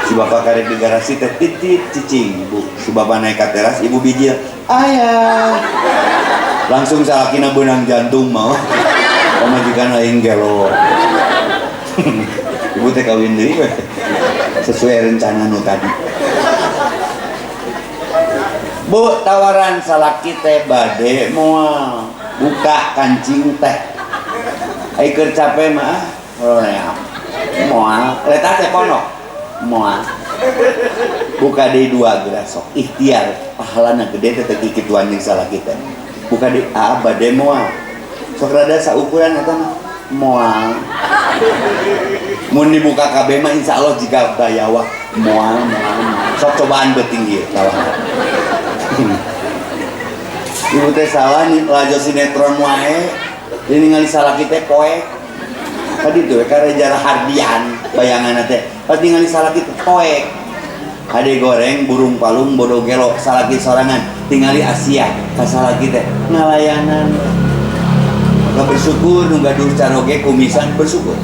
si bapak karek di garasi teh titit cicing ibu si bapak naik ke teras ibu bijil ayah langsung salakina benang jantung mau pamajikan lain gelo Ibu teh kawin deui we. Sesuai rencana nu tadi. Bu, tawaran salaki teh bade moal buka kancing teh. Ai keur capek mah moal eta teh ponok moal buka deui 2 geura sok ikhtiar pahalana gede teh teu kikituan jeung salaki teh. Buka deui bade moal. Sok rada saukuran eta mah moal. Mun dibuka kabeh mah insyaallah jika bayawa moal. Sok cobaan beuting ieu tawaran. Ibu teh salah nih lajo sinetron wae. Jadi ningali salaki teh poek. Tadi tuh Reza Rahardian bayangan teh. Pas ningali salaki teh poek. Ade goreng burung palung bodo gelo salaki sorangan tingali Asia ka salaki teh ngalayanan. Maka bersyukur nu gaduh caroge kumisan bersyukur.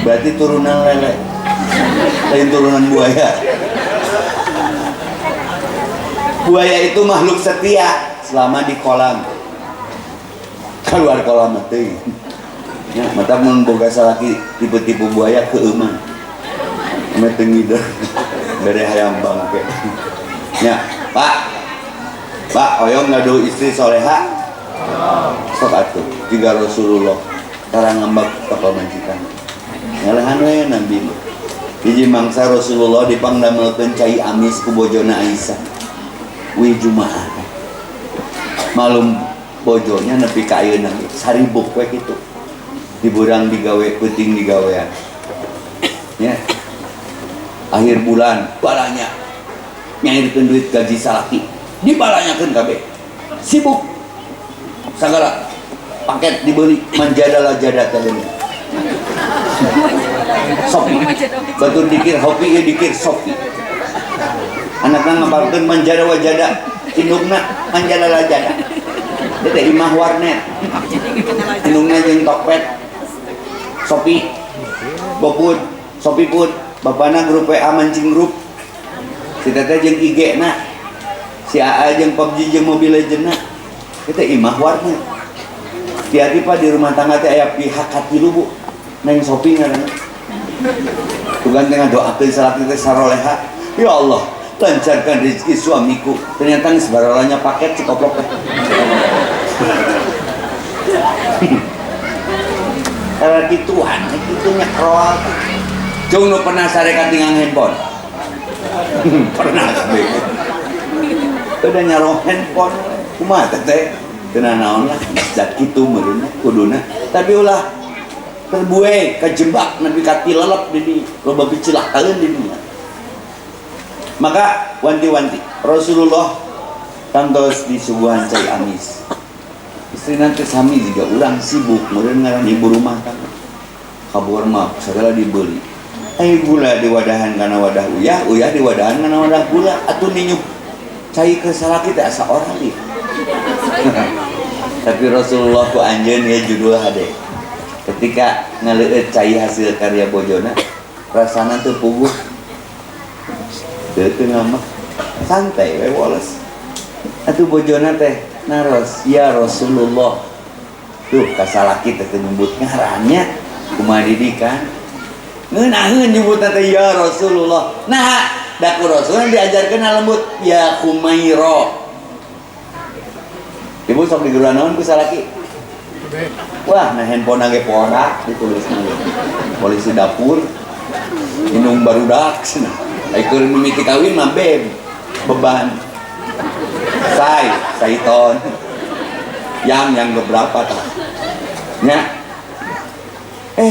Berarti turunan lele. Lain turunan buaya. Buaya itu makhluk setia selama di kolam. Keluar kolam teh. Ya, mata mun boga salaki tipe-tipe buaya keuman. Ame teu ngider. Bere hayam bangke. Ya, Pak, oyong ngadu istri soleha. Sok atuh, jiga Rasulullah karang ngambak ka pamajikan. Ngalahan we nabi. Hiji mangsa Rasulullah dipangdamelkeun cai amis ku bojona Aisyah. Wi Jumaah. Malum bojonya nepi ka ayeuna saribuk we kitu. Diburang digawe peuting digawean. Ya. Akhir bulan balanya nyairkeun duit gaji salaki. Dibalanyakeun kabeh. Sibuk. Sagala paket dibeli manjadala jada teh. Sopi. Batur dikir hopi ya dikir sopi. Anakna ngapalkeun manjada wajada, indungna manjadala jada. Teh imah warnet. Indungna jeung tokpet. Sopi. Bopud, sopi pun bapana grup WA mancing grup. Si teteh jeung IG na. Si AA jeung PUBG jeung Mobile Legends na. Kita imah warnet. Hati-hati Pak di rumah tangga teh aya pihak katilu Bu. Neng Sopi ngaranna. Tugan tengah doakeun salaki teh saroleha. Ya Allah, lancarkan rezeki suamiku. Ternyata geus barolanya paket cikoplok teh. Karena gituan, itu nyekrol. Cung nu pernah sarekat dengan handphone. Pernah kabeh. Udah nyaroh handphone. Kumaha teh? Teu naon lah, zat kitu meureun kuduna. Tapi ulah terbuai kejebak nabi katilelep di loba bicilakaeun di dunia. Maka wanti-wanti Rasulullah kantos di suguhan cai amis. Istri nanti sami juga urang sibuk meureun ngaran ibu rumah tangga. Kabur mah segala dibeli. Gula di wadahan kana wadah uyah, uyah di wadahan kana wadah gula. Atuh ninyuh cai ke salaki teh asa orang ieu. Tapi Rasulullah ku anjeun ya judul hade. Ketika ngaleueut cai hasil karya bojona, rasana teu puguh. Teu ngamak. Santai we woles. Atuh bojona teh naros, ya Rasulullah. Tuh kasalaki teh nyebut ngarannya kumaha didikan. Ngeunaheun nyebutna teh ya Rasulullah. Nah, da ku Rasul diajarkeun lembut ya Khumaira. Ibu sok diguruan naon ku salaki? Wah, nah handphone ge porak ditulis polisi dapur. Indung barudak cenah. Ai keur mimiti kawin mah beban. Saiton. Yang beberapa tah. Nya.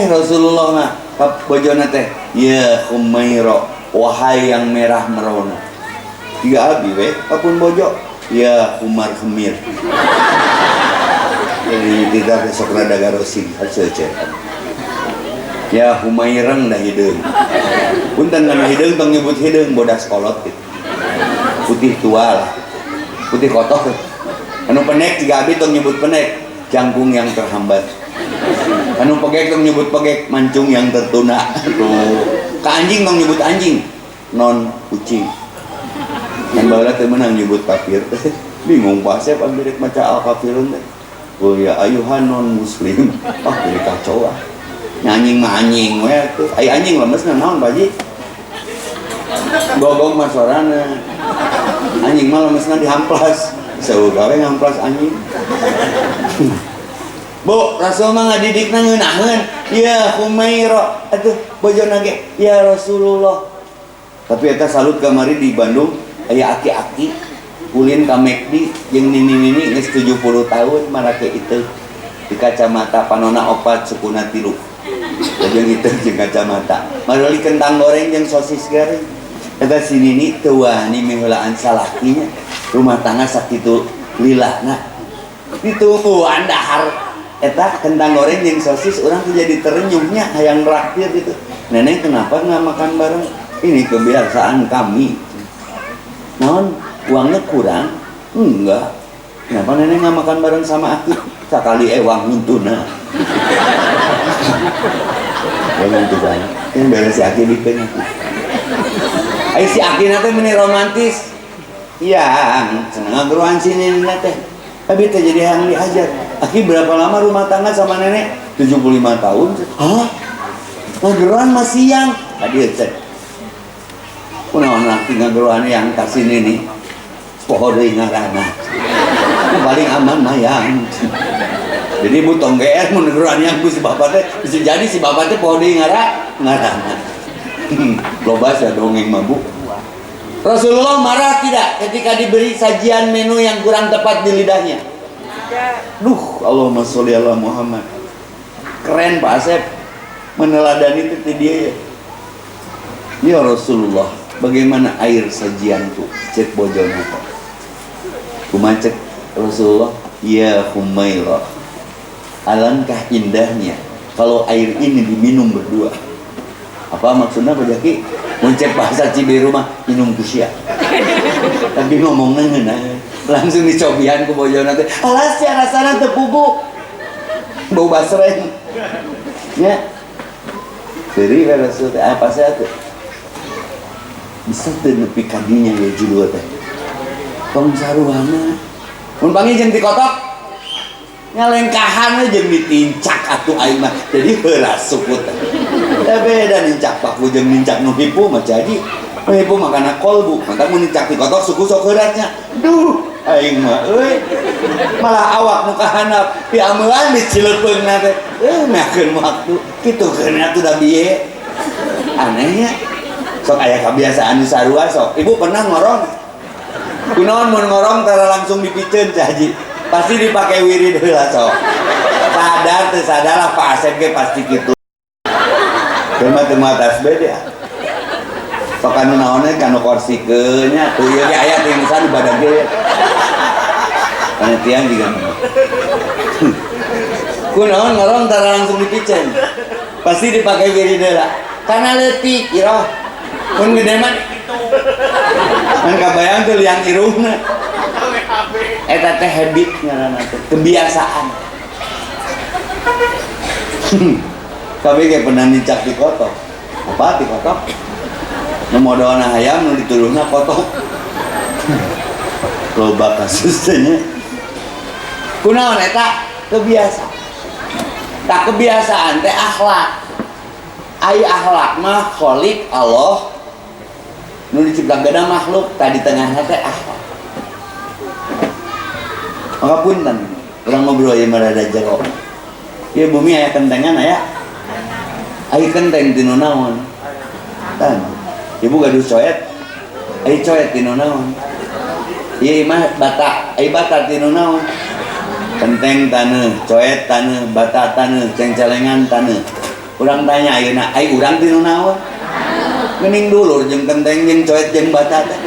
Rasulullah mah ka bojona teh, ya Khumaira, wahai yang merah merona. Tiga abi we, apun bojo, ya Umar Khemir. Jadi tidak besok rada garosin hasil cek. Ya Humairang dah hideung. Punten kana hideung tong nyebut hideung bodas kolot gitu. Putih tua lah. Putih kotor. Anu penek juga abi tong nyebut penek, jangkung yang terhambat. Anu pegek tong nyebut pegek, mancung yang tertuna. Tuh. Ka anjing tong nyebut anjing, non kucing. Yang baheula teu meunang nyebut kafir. Bingung pasep ambil maca al-kafirun teh. Oh ya ayuhan non muslim. Jadi kacau ah. Anjing mah anjing we tuh. Ai anjing lemes naon Pak Haji? Gogong mah suarana. Anjing mah lemesna dihamplas. Sauh gawe ngamplas anjing. Bu, Rasul mah ngadidikna ngeunaheun. Ya Humaira, atuh bojona ge, ya Rasulullah. Tapi eta salut kamari di Bandung aya aki-aki ulin ka McD jeung nini-nini geus 70 tahun marake itu di kacamata panona opat sukuna 3. Jeung itu jeung kacamata. Maroli kentang goreng jeung sosis goreng. Eta si nini teu wani miheulaan salakinya. Rumah tangga sakitu lilahna. Ditungguan dahar eta kentang goreng yang sosis orang tuh jadi terenyuhnya hayang raktir gitu. Nenek kenapa nggak makan bareng? Ini kebiasaan kami. Naon uangnya kurang? Enggak. Kenapa nenek nggak makan bareng sama aku? Sekali ewang hintuna. Jangan tuh banyak. Yang beres si Aki bikin aku. Ayo si Aki nanti meni romantis. Iya, senang geruan sini teh. Tapi teh jadi yang diajar. Aki berapa lama rumah tangga sama nenek? 75 tahun. Hah? Ngageruan masih yang? Tadi cek. Kunaon laki ngageruan yang kasini nih. Pohon deui ngaranna. Paling aman mah yang. Jadi butong GR mun ngageruan yang ku si bapak teh bisa jadi si bapak teh pohon deui ngaranna. Loba ya dongeng mabuk. Rasulullah marah tidak ketika diberi sajian menu yang kurang tepat di lidahnya? Duh, Allahumma sholli ala Muhammad. Keren Pak Asep meneladani itu dia ya. Ya Rasulullah, bagaimana air sajianku? Cek bojona. Kumacek Rasulullah, ya Humairah. Alangkah indahnya kalau air ini diminum berdua. Apa maksudnya Pak Jaki? Muncet bahasa Cibiru mah minum kusya. Tapi ngomongnya ngeunah langsung dicobian ku bojona teh. Alas ya rasana teu pugu. Bau basreng. Ya. Jadi Rasul teh apa saya teh? Bisa teu nepi ka dinya ya judul teh. Tong saruana. Mun panggil jeung ti kotok ngalengkahan jeung ditincak atuh aing mah. Jadi heula suku teh. Da beda nincak paku jeung nincak nu hipu mah jadi. Nu hipu makana kolbu, maka mun nincak ti kotok suku sok heuratnya. Duh, aing mah euy. Malah awak nu kahandap piameuan dicileupeungna teh. Meakeun waktu kitu keun atuh da bieu. Anehnya. Sok aya kebiasaan di sarua sok. Ibu pernah ngorong? Kunaon mun ngorong tara langsung dipikeun Cah Haji. Pasti dipakai wirid heula sok. Sadar teu sadar lah Pak Asep ge pasti kitu. Tema tasbih ya. Sok anu naonnya kanu korsikeun nya tuh ieu ge aya teh misalna di badan ge. Panitia juga. Kunaon ngorong tara langsung dipikeun. Pasti dipakai wirid heula. Karena leutik iroh. Mun gede mah kan kabayang tuh liang irungna. Eta teh habit ngaranna teh, kebiasaan. Kami kayak pernah nincak di kotok. Apa di kotok? Nu modalna hayam nu dituluhna kotok. Loba kasusnya. Kunaon eta? Kebiasaan. Tak kebiasaan teh akhlak. Ai akhlak mah khaliq Allah. Nu diciptakeun makhluk tadi tengahna teh akhlak. Maka punten, orang ngobrol ya marada jero. Ya bumi aya kentengan aya. Ai kenteng tinu naon? Tan. Ibu gaduh coet. Ai coet tinu naon? Ieu mah bata, ai bata tinu naon? Kenteng taneuh, coet taneuh, bata taneuh, cengcelengan taneuh. Urang tanya ayeuna, ai urang tinu naon? Geuning dulur jeung kenteng jeung coet jeung bata teh.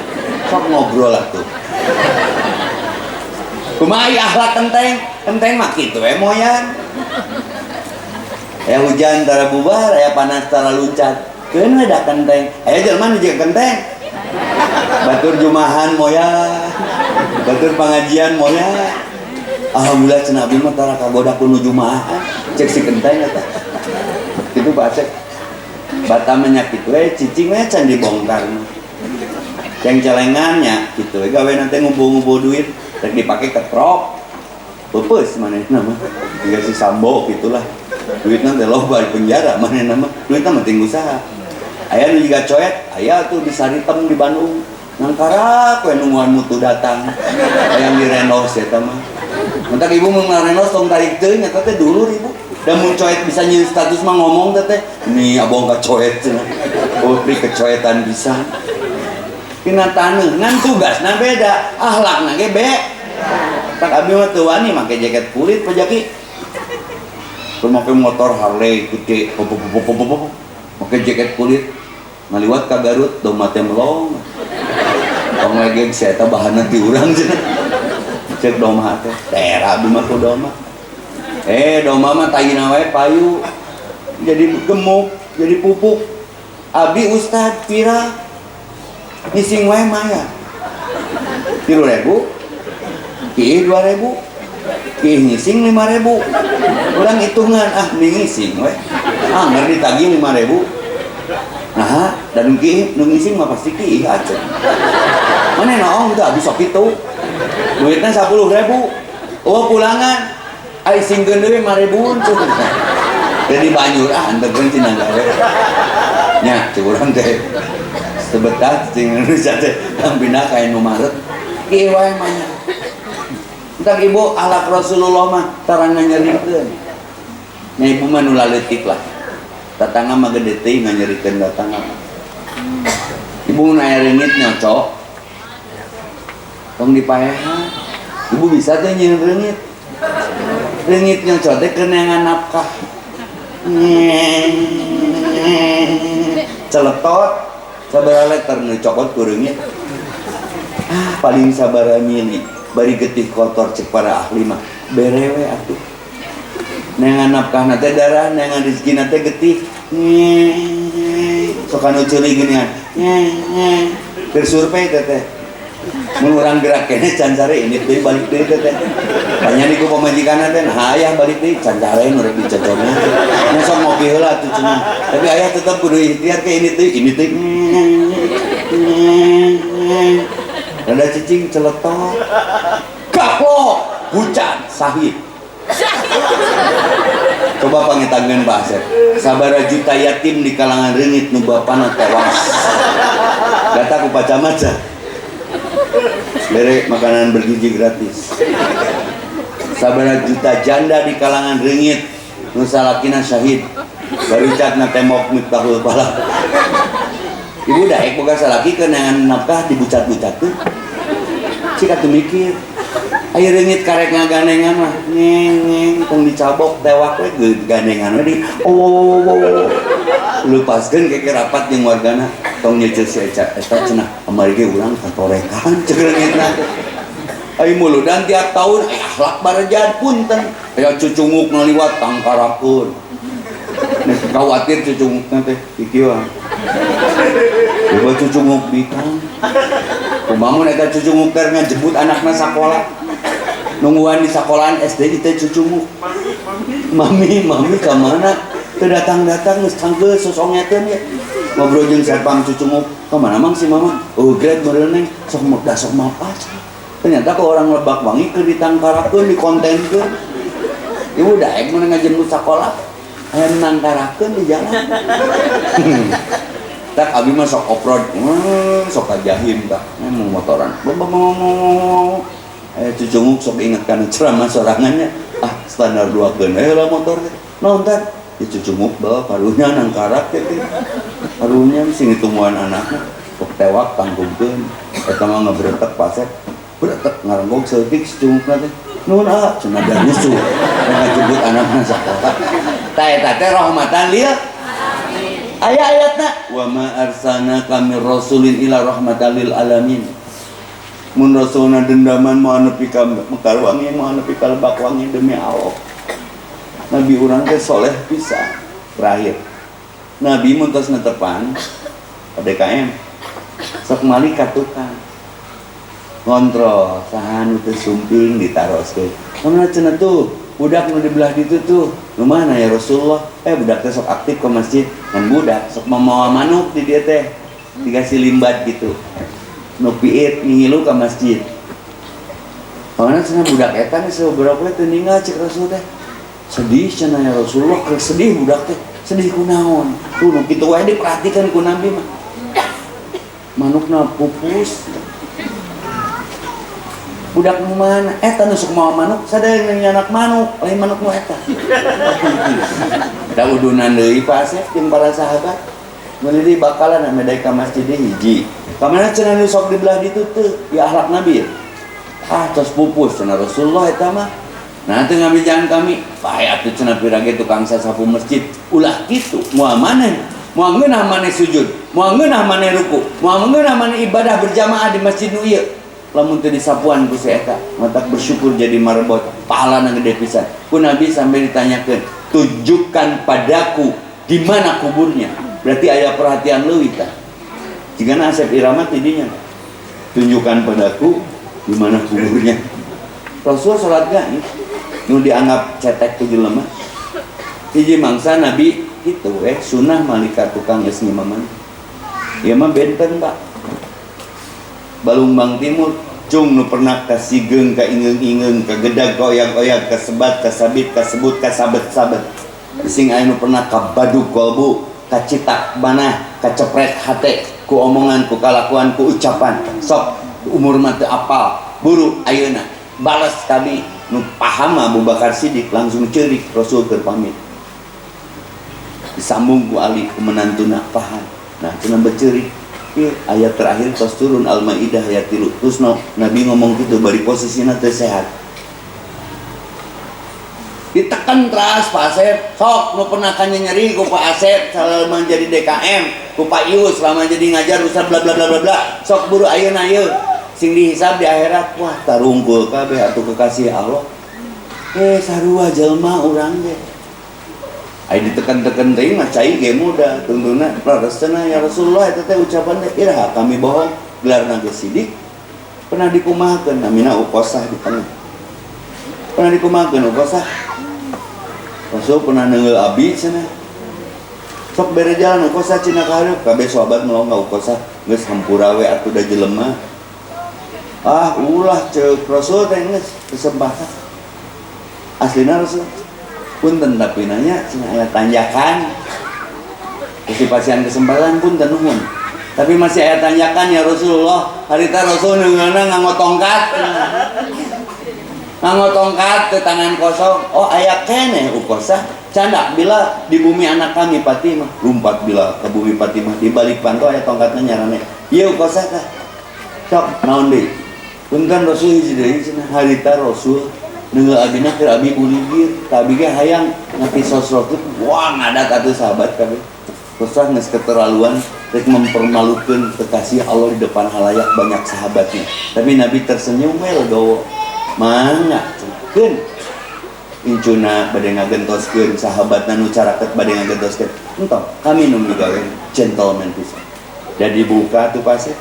Sok ngobrol atuh. Kumaha akhlak kenteng? Kenteng mah kitu we moyan. Aya hujan tara bubar, aya panas tara luncat. Keun we da kenteng. Aya jelema nu jeung kenteng. Batur jumahan moyan. Batur pangajian moyan. Alhamdulillah cenah abdi mah tara kagoda ku nu jumahan. Cek si kenteng eta. Kitu Pak Asep. Bata menyakit we cicing we can dibongkar. Ceng-celengannya kitu we gawe nanti ngumpul-ngumpul duit. Rek dipake ketrok. Peupeus manehna mah. Tiga si sambo gitulah. duitnya teh loba di penjara mana nama duitnya penting usaha. Aya nu juga coet, aya tuh di Saritem di Bandung. Nangkara kue nungguan mutu datang. Yang direnos ya mah. Mentak ibu mau ngarenos tong tarik teh nyata teh dulu ibu. Dan mun coet bisa nyi status mah ngomong teh nih abong ka coet cenah. Oh pri kecoetan bisa. Tina taneuh ngan tugasna beda, akhlakna ge be. Tak abi mah teu wani make jaket kulit pajaki. Pemake motor Harley gede, make jaket kulit. Ngaliwat ka Garut doma teh melong. Tong legeng saya eta bahanna ti urang cenah. Cek doma teh, tera abi mah ku doma. Doma mah tayina wae payu. Jadi gemuk, jadi pupuk. Abi ustad pira ngising wae maya 3.000 kieu 2.000 kieu ngising 5.000 urang hitungan ngising wae ngerti ditagih 5.000 nah dan kieu nu ngising mah pasti kieu aja mana naon teh abis sok kitu duitna 10.000 oh pulangan ai singkeun deui 5.000 cenah jadi banjur antekeun cenah gawe nya cek urang teh sebetat sing Indonesia teh pindah ka Indomaret kieu wae mah entar ibu alak Rasulullah mah tarang nganyerikeun nya ibu mah nu laletik lah tatangga mah gede teuing nganyerikeun tatangga ibu mun aya reungit nyocok tong dipaehan ibu bisa teh nyeun reungit nyocok teh keunengan nafkah celetot sabaraha letter nu cokot ku reungit paling sabaraha mili bari getih kotor cek para ahli mah berewe atuh neangan nafkahna teh darah neangan rezekina teh getih sok anu ceuling geuningan keur survei teh mun urang gerak kene can sare ini deui balik deui teh tanya di ku pamajikanna teh nah aya balik deui can sare nu rek dicocona nya sok ngopi heula atuh cenah tapi aya tetep kudu ikhtiar ke ini teh rada cicing celetot kaplok hujan sahid coba pangetangkeun bahasa sabaraha juta yatim di kalangan reungit nu bapana tewas data ku pacamaca bere makanan bergizi gratis sabaraha juta janda di kalangan reungit nu salakina syahid baru catna temok miftahul falak ibu daek boga salaki keunengan nafkah dibucat-bucatkeun cik atuh mikir aya reungit karek ngagandengan mah ngeng tong dicabok tewak we gandengan we di lepaskeun keke rapat jeung wargana tong nyeuceul si eta cenah amari ge urang katorekan ceuk reungitna ai muludan tiap taun akhlak barejaan punten aya cucunguk nu liwat tangkarakeun nek khawatir cucungukna teh ikieu ibu cucunguk bikang kumaha mun eta cucunguk keur ngajemput anakna sakola nungguan di sekolahan SD kita cucunguk mami ka mana teu datang geus tangkeus sosongeteun ya ngobrol jeung satpam cucunguk ka mana mang si mama grade meureun neng sok mapas ternyata ke orang Lebak Wangi keur ditangkarakeun dikontenkeun ibu daek mun ngajemput sakola aya nangkarakeun di jalan tak abi mah sok off-road sok kajahim tak mau motoran cucunguk sok ingatkan ceramah sorangannya standar 2 keun lah motor naon teh cucunguk bawa karunya nang karak teh karunya sing ditumuan anakna sok tewak tangkungkeun eta mah ngabretek pasek bretek ngarenggog seutik cucungukna teh nuhun cenah da nyusu ngajemput anakna sakola tah eta teh rahmatan lil aya ayatna wa ma arsalnaka mir rasulin ila rahmatan lil alamin mun rasulna dendaman moal nepi ka Mekar Wangi moal nepi ka Lebak Wangi demi Allah nabi urang teh soleh pisan terakhir nabi mun tos netepan PDKM sok mali ka tukang ngontrol saha nu teu sumping ditaroskeun kumaha cenah tuh budak nu di belah ditu tuh nu mana ya Rasulullah budak teh sok aktif ke masjid ngan budak sok mamawa manuk di dieu teh dikasih limbat gitu nu piit ngilu ka masjid. Pangana cenah budak eta geus beberapa teu ninggal cek Rasul teh. sedih cenah ya Rasulullah, keur sedih budak teh. Sedih kunaon? Tuh nu kitu wae diperhatikan ku Nabi mah. Manukna pupus. Budak nu mana? Eta nu sok mawa manuk, sadaya anak manuk, lain manuk nu eta. Da udunan deui Pak Asep jeung para sahabat. Meuli bakalan medai ka masjid hiji. Kamana cenah nu sok dibelah ditu teu? Ya akhlak Nabi. Tos pupus cenah Rasulullah eta mah. Nah teu ngabijaan kami, bae atuh cenah pirage tukang sasapu masjid. Ulah kitu, moal maneh. Moal ngeunah maneh sujud, moal ngeunah maneh ruku, moal ngeunah maneh ibadah berjamaah di masjid nu ieu. Lamun teu disapuan ku si eta, matak bersyukur jadi marbot, pahalana gede pisan. Ku Nabi sampai ditanyakeun, "Tunjukkan padaku di mana kuburnya." Berarti aya perhatian leuwih tah. Jigana Asep Irama tidinya. Tunjukkan padaku di mana kuburnya. Rasul salat gaib nu dianggap cetek ku jelema. Hiji mangsa Nabi itu sunah malika tukang geus ngimaman. Ieu mah benten Pak. Balumbang timur cung nu pernah kasigeng ka ingeung-ingeung ka gedag ka oyag-oyag ka sebat ka sabit ka sebut ka sabet-sabet. Sing aya nu pernah ka badug kolbu ka citak banah ka cepret hate ku omongan ku kalakuan ku ucapan sok umur mah teu apal buru ayeuna balas kami nu paham Abu Bakar Siddiq langsung ceurik Rasul keur pamit disambung ku Ali ku menantuna paham. Nah cenah beceurik ayat terakhir pas turun Al-Maidah ayat 3 terus Nabi ngomong gitu bari posisina teu sehat ditekan teras Pak Asep sok nu pernah kanya nyeri ku Pak Asep selama jadi DKM ku Pak Ius selama jadi ngajar ustaz bla bla bla bla bla sok buru ayeuna ieu sing dihisab di akhirat wah tarungkul kabeh atuh kekasih Allah sarua jelema urang ge ai ditekan-tekan teh mah cai ge muda tunduna prarestana ya Rasulullah eta teh ucapan teh iraha kami bohong gelarna ge Siddiq pernah dikumahakeun namina Uqasah di tengah pernah dikumahakeun Uqasah Rasul pernah neungeul abi cenah sok bere jalan Uqasah cenah ka hareup kabeh sahabat melongga Uqasah geus hampura we atuh da jelema ulah ceuk Rasul teh geus kesempatan aslina Rasul punten tapi nanya cenah aya tanjakan si pasien kesempatan punten nuhun tapi masih aya tanjakan ya Rasulullah harita Rasul neungeunna nganggo tongkat ke tangan kosong aya keneh Uqasah candak bila di bumi anak kami Fatimah lumpat bila ke bumi Fatimah di balik panto aya tongkatna nyarane ieu Uqasah tah sok naon deui punten Rasul hiji deui cenah harita Rasul neungeul abina keur abi buligir tapi ge hayang ngati sosrot wah ngadat atuh sahabat kabeh Rasul geus keterlaluan rek mempermalukeun kekasih Allah di depan halayak banyak sahabatnya tapi Nabi tersenyum we legowo mangga cekeun incuna bade ngagentoskeun sahabatna nu caraket bade ngagentoskeun entong kami nu migawe gentleman pisan jadi buka tuh pase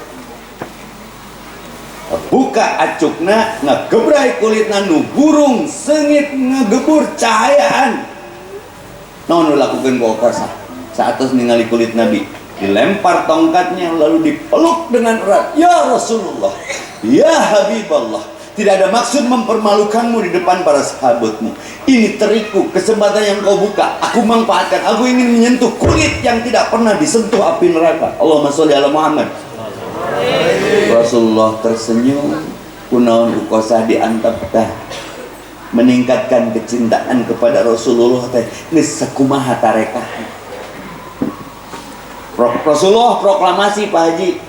buka acukna ngagebrai kulitna nu burung sengit ngagebur cahayaan naon nu lakukeun ku Uqasah saatos ningali kulit Nabi dilempar tongkatnya lalu dipeluk dengan erat ya Rasulullah ya Habiballah tidak ada maksud mempermalukanmu di depan para sahabatmu ini teriku kesempatan yang kau buka aku manfaatkan aku ingin menyentuh kulit yang tidak pernah disentuh api neraka Allahumma sholli ala Muhammad. Rasulullah tersenyum kunaon Uqasah diantep teh meningkatkan kecintaan kepada Rasulullah teh geus sakumaha tarekah Rasulullah proklamasi Pak Haji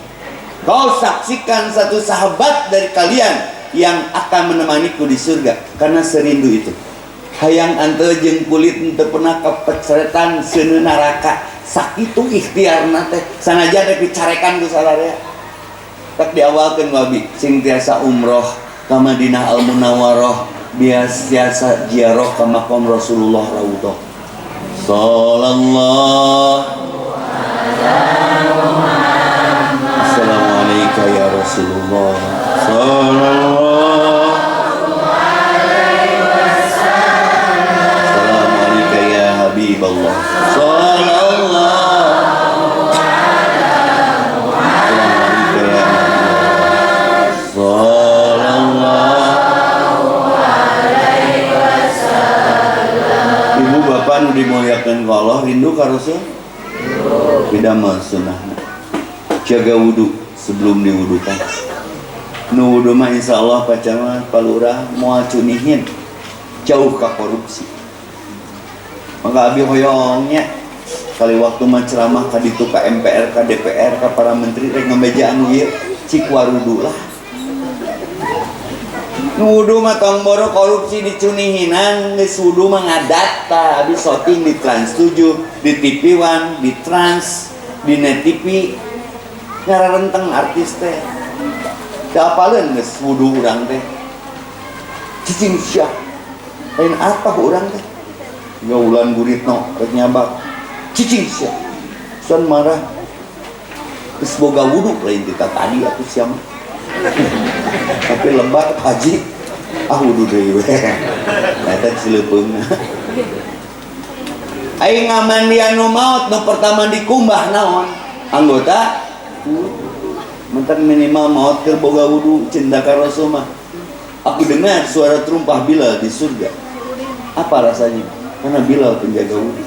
kau saksikan satu sahabat dari kalian yang akan menemaniku di surga karena serindu itu hayang anteu jeung kulit teu pernah kepeceretan seuneu neraka sakitu ikhtiarna teh sanajan rek dicarekan ku salarea tak diawalkeun wabi sing tiasa umroh ka Madinah Al Munawwarah biasa ziarah ka makam Rasulullah raudhah sallallahu Assalamualaikum ya Rasulullah sallallahu Assalamualaikum ya Habiballah sallallahu jaga wudhu sebelum diwudukan. Nu wudhu mah insya Allah pacaman palurah mau cunihin jauh ke korupsi. Maka abi hoyongnya kali waktu mah ceramah ka ditu ka MPR ka DPR ka para menteri rek ngabeja anu ieu cik warudu lah. Nu wudhu mah tong boro korupsi dicunihinan geus wudhu mah ngadat ta abi shooting di Trans 7, di TV One, di Trans, di Net TV. Ngararenteng artis teh. Da apaleun geus wudhu urang teh. Cicing syah. Lain apa urang teh? Ya ulan guritno rek nyabak. Cicing syah. Sun marah. Geus boga wudhu lain kita tadi atuh siam. Tapi lebar haji wudhu deui we. Eta cileupeungna. Aing ngamandian nu maot nu pertama dikumbah naon? Anggota mentan minimal maot keur boga wudhu cendaka Rasul mah. Aku dengar suara terumpah Bilal di surga. Apa rasanya? Karena Bilal penjaga wudhu.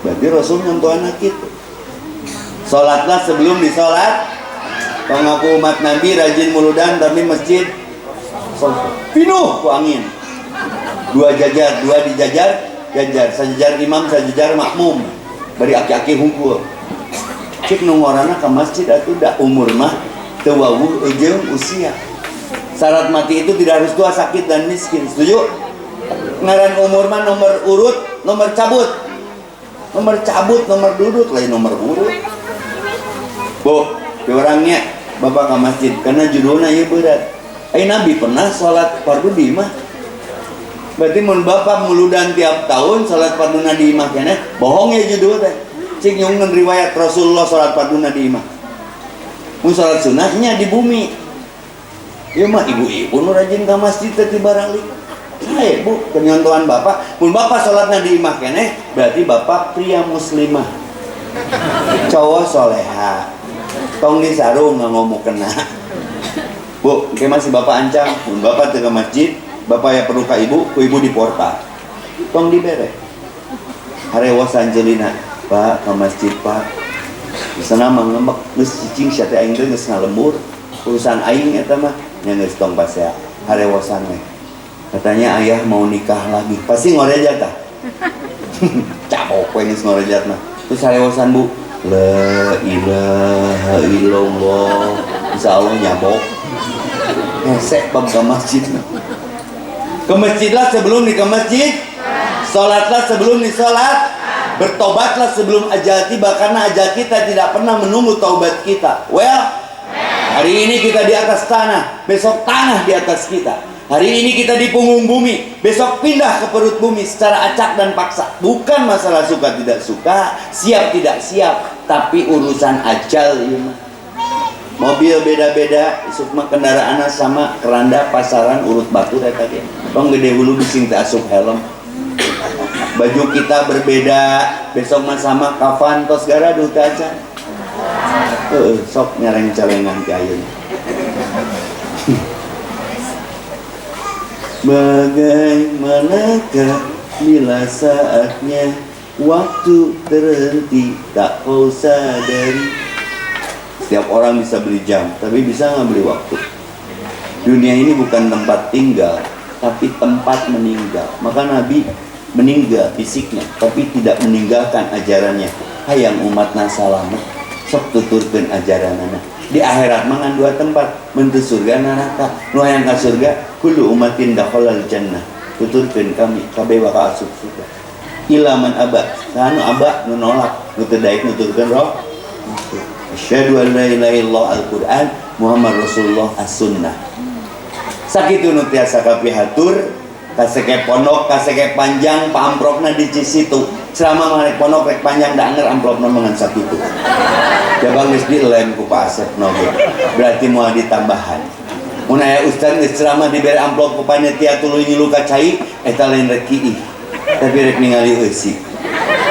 Berarti Rasul nyentuh anak kita. Sholatlah sebelum disolat. Kalau ngaku umat Nabi rajin muludan tapi masjid pinuh ku angin. Dua jajar, dua dijajar, jajar. Sajajar imam, sajajar makmum. Bari aki-aki hungkul. Cik nungorana ke masjid atuh da umur mah teu wawuh jeung usia. Syarat mati itu tidak harus tua, sakit dan miskin. Setuju? Ngaran umur mah nomor urut, nomor cabut. Nomor cabut, nomor duduk lain nomor urut. Bu, di orangnya bapak ke masjid karena judulnya ya berat. Nabi pernah sholat fardu di imah. Berarti mun bapak muludan tiap tahun sholat fardu di imah kene bohong ya judulnya. Cik nyungun riwayat Rasulullah sholat fardu di imah. Mun sholat sunnahnya di bumi. Ya mah ibu-ibu nu rajin ke masjid teh barangli. Hai bu, penyontohan bapak. Mun bapak sholatnya di imah kene berarti bapak pria muslimah. Cowok soleha. Tong di sarung nggak ngomong kena. Bu, kayak masih bapak ancam. Mun bapak ke masjid, bapak ya perlu ke ibu, ku ibu di portal. Tong dibere. Harewas Angelina, Pak ke masjid Pak. Di sana mah ngembek geus cicing sia teh aing teh geus ngalembur. Urusan aing eta mah nya geus tong pasea. Harewasan we. Katanya ayah mau nikah lagi. Pasti ngorejat tah. Cabok we geus ngorejat mah. Terus harewasan Bu, la ilaha illallah. Insyaallah nyabok. Ngesek bab ke masjid. Ke masjidlah sebelum ke masjid. Salatlah sebelum disalat. Bertobatlah sebelum ajal tiba karena ajal kita tidak pernah menunggu taubat kita. Well, hari ini kita di atas tanah, besok tanah di atas kita. Hari ini kita di punggung bumi, besok pindah ke perut bumi secara acak dan paksa. Bukan masalah suka tidak suka, siap tidak siap, tapi urusan ajal ya mah. Mobil beda-beda, isuk mah kendaraan sama keranda pasaran urut batu eta ge. Tong gede hulu bising teh asup helm. Baju kita berbeda, besok mah sama kafan tos garaduh teh acan. Sok nyareng-carengan ke ayeuna. Bagaimanakah bila saatnya waktu terhenti tak kau sadari. Setiap orang bisa beli jam, tapi bisa nggak beli waktu. Dunia ini bukan tempat tinggal, tapi tempat meninggal. Maka Nabi meninggal fisiknya, tapi tidak meninggalkan ajarannya. Hayang umat nasalamet, sok tuturkeun ajaranana. Di akhirat mangan dua tempat, mentu surga neraka. Nu hayang ka surga, kullu umatin dakhalal jannah. Tuturkeun kami kabeh bakal asup surga. Ila man aba, anu aba nu nolak, nu teu daek nuturkeun roh. Asyhadu an la ilaha illallah Al-Qur'an Muhammad Rasulullah As-Sunnah. Sakitu nu tiasa kapihatur kaseke pondok kaseke panjang pa amplopna di Cisitu. Selama marek pondok rek panjang da anger amplopna mangan sakitu. Jabang geus dilem ku Pak Asep noge. Berarti moal ditambahan. Mun aya ustaz geus ceramah dibere amplop ku panitia tuluy ngilu ka cai eta lain rek kiih. Tapi rek ningali eusi.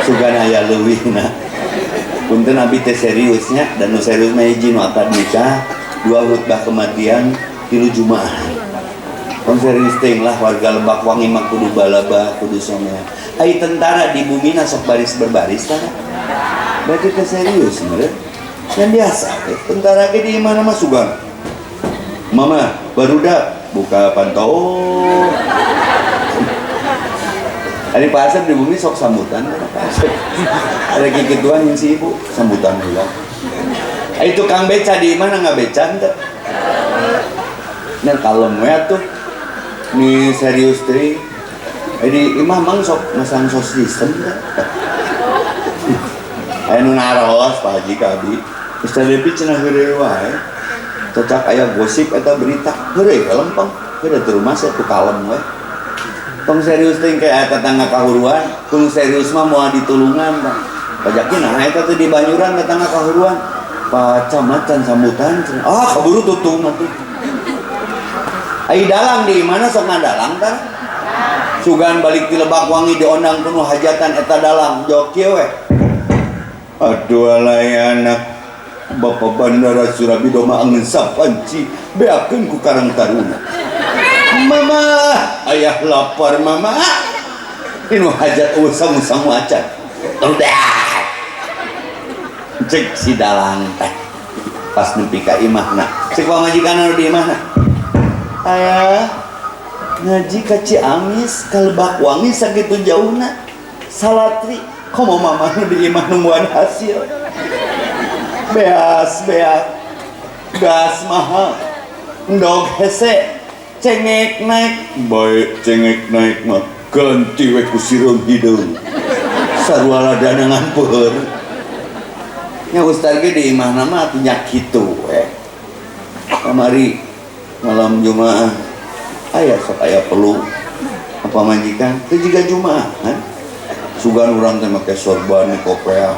Sugana aya leuwihna. Punten abi teh seriusnya dan nu serius mah hiji nu akad nikah, dua khutbah kematian, 3 jumaahan. Kon serius teh lah warga Lebak Wangi mah kudu balaba, kudu somea. Ai tentara di bumi sok baris berbaris tah. Berarti teh serius meureun. yang biasa tentara ke di mana mah sugan mama barudak buka pantau ada pasar di bumi sok sambutan ada kikituan yang si ibu sambutan juga itu kang beca di mana nggak beca enggak nah kalem ya tuh nih serius tri jadi imah mang sok masang sosis enggak ayo naros Pak Haji Kabi Ustaz Depi cenah heureuy wae cocok aya gosip eta berita heureuy lempeng heureuy di rumah saya tuh kalem we tong serius teh kayak tetangga kahuruan kun serius mah moal ditulungan Bang pajakin nah eta teh di Banyuran tetangga kahuruan baca macan sambutan kaburu tutung nanti ai dalang di mana sok ngadalang tah sugan balik di Lebak Wangi diondang penuh hajatan eta dalang jok kieu we aduh alay anak Bapak Bandara Surabido mah angin sapanci beakeun ku Karang Taruna mama ayah lapar mama ini hajat usang-usang macan udah cek si dalang teh pas nepi ka imahna cek pamajikan anu di imahna ayah ngaji ka Ciamis ka Lebak Wangi sakitu jauhna salatri komo mama nu di imah nungguan hasil beas gas mahal ndog hese cengek naik baik cengek naik mah ganti we ku sireung hideung sarua danangan peur nya ustaz ge di imah mah nya kitu we kamari malam Jumaah aya sok aya perlu apa majikan teh jiga Jumaah sugan urang teh make sorban kopea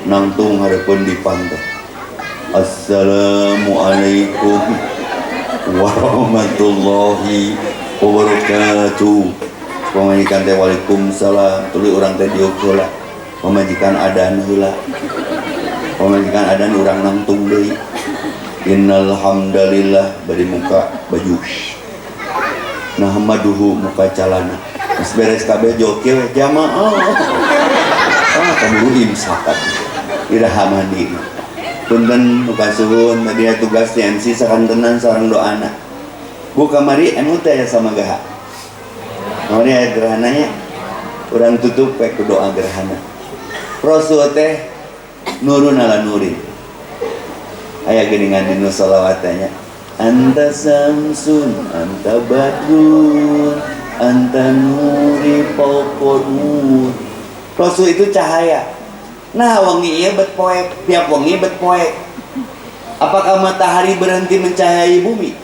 nangtung hareupeun di pantai assalamualaikum warahmatullahi wabarakatuh pamajikan teh waalaikumsalam tuluy urang teh diuk heula pamajikan adan heula pamajikan adan urang nangtung deui innal hamdalillah bari muka baju nahmaduhu muka calana geus beres kabeh joki we jamaah kaburu imsakan iraha mandi punten muka suhun tadi tugas TNC sakantenan sareng doana bu kamari anu teh sama gaha kamari aya gerhananya urang tutup we ku doa gerhana rasul teh nurun ala nurin aya geuningan dinu shalawatnya anta samsun anta badrun anta nuri fawqanur rasul itu cahaya nah wangi ieu bet poek tiap wangi bet poek apakah matahari berhenti mencahayai bumi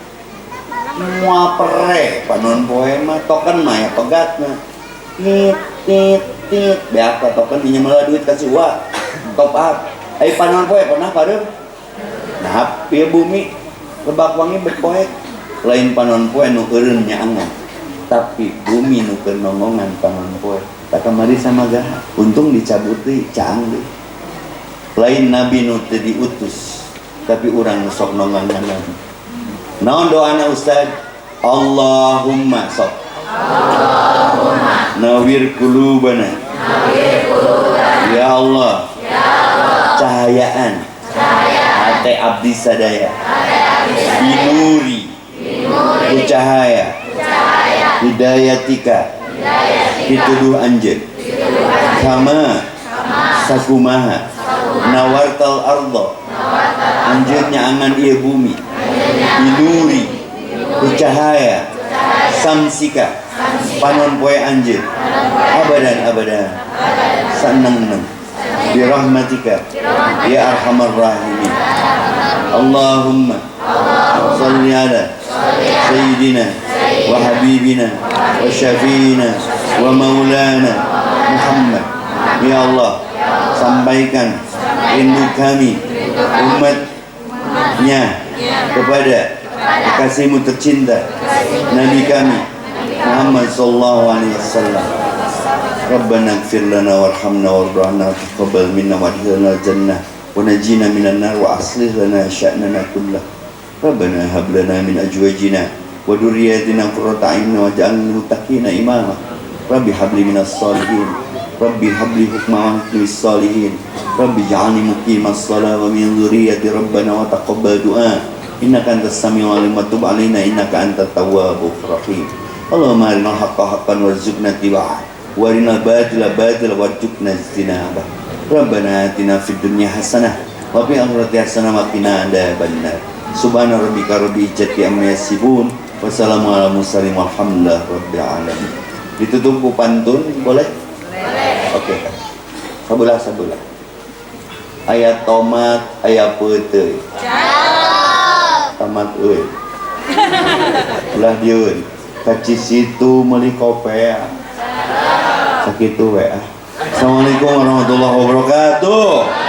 moal pere panon poe mah token mah ya pegatna tit tit tit beak token dinyemela duit ka siwa top up ai panon poe pernah pareum nah pieu bumi Lebak Wangi bet poek lain panon poe nu eureun nyaangan tapi bumi nu keur nongongan panon poe tak kemari sama gah untung dicabut deui caang deui lain nabi nu teu diutus tapi urang sok nongongan nabi naon doana ustaz Allahumma sok nawir qulubana ya Allah cahayaan hati abdi sadaya binuri ku cahaya hidayatika dituduh anjeun sama sakumaha nawartal ardo anjeun nyaangan ieu bumi binuri ku cahaya samsika panon poe anjeun abadan saneng-neng bi rahmatika ya arhamar rahimin Allahumma shalli ala sayyidina wa habibina wa syafiina wa maulana Muhammad ya Allah sampaikan rindu kami umatnya kepada kekasihmu tercinta Nabi kami Muhammad sallallahu alaihi wasallam Rabbana ighfir lana warhamna warhamna taqabbal minna wa adkhilna jannah wa najina minan nar wa aslih lana sya'nana kullah Rabbana hab lana min azwajina wa dhurriyyatina qurrata a'yun waj'alna lil muttaqina imama Rabbi habli minas shalihin Rabbi habli hukma wa hukmis salihin. Rabbi ja'alni muqimas shalah wa min dzurriyyati rabbana wa taqabbal du'a. Innaka antas samiul alim wa tub 'alaina innaka antat tawwabur rahim. Allahumma arinal haqqa haqqan warzuqna ittiba'ah wa arinal batila batilan warzuqna ijtinabah. Rabbana atina fid dunya hasanah wa fil akhirati hasanah wa qina adzabannar. Subhana rabbika rabbil izzati amma yasifun. Wassalamu ala mursalin walhamdulillahi rabbil alamin. Ditutup ku pantun boleh? Oke. Sabulah. Aya tomat, aya peuteuy. Tomat euy. Ulah dieun. Ka Cisitu meuli kopea. Sakitu we. Assalamualaikum warahmatullahi wabarakatuh.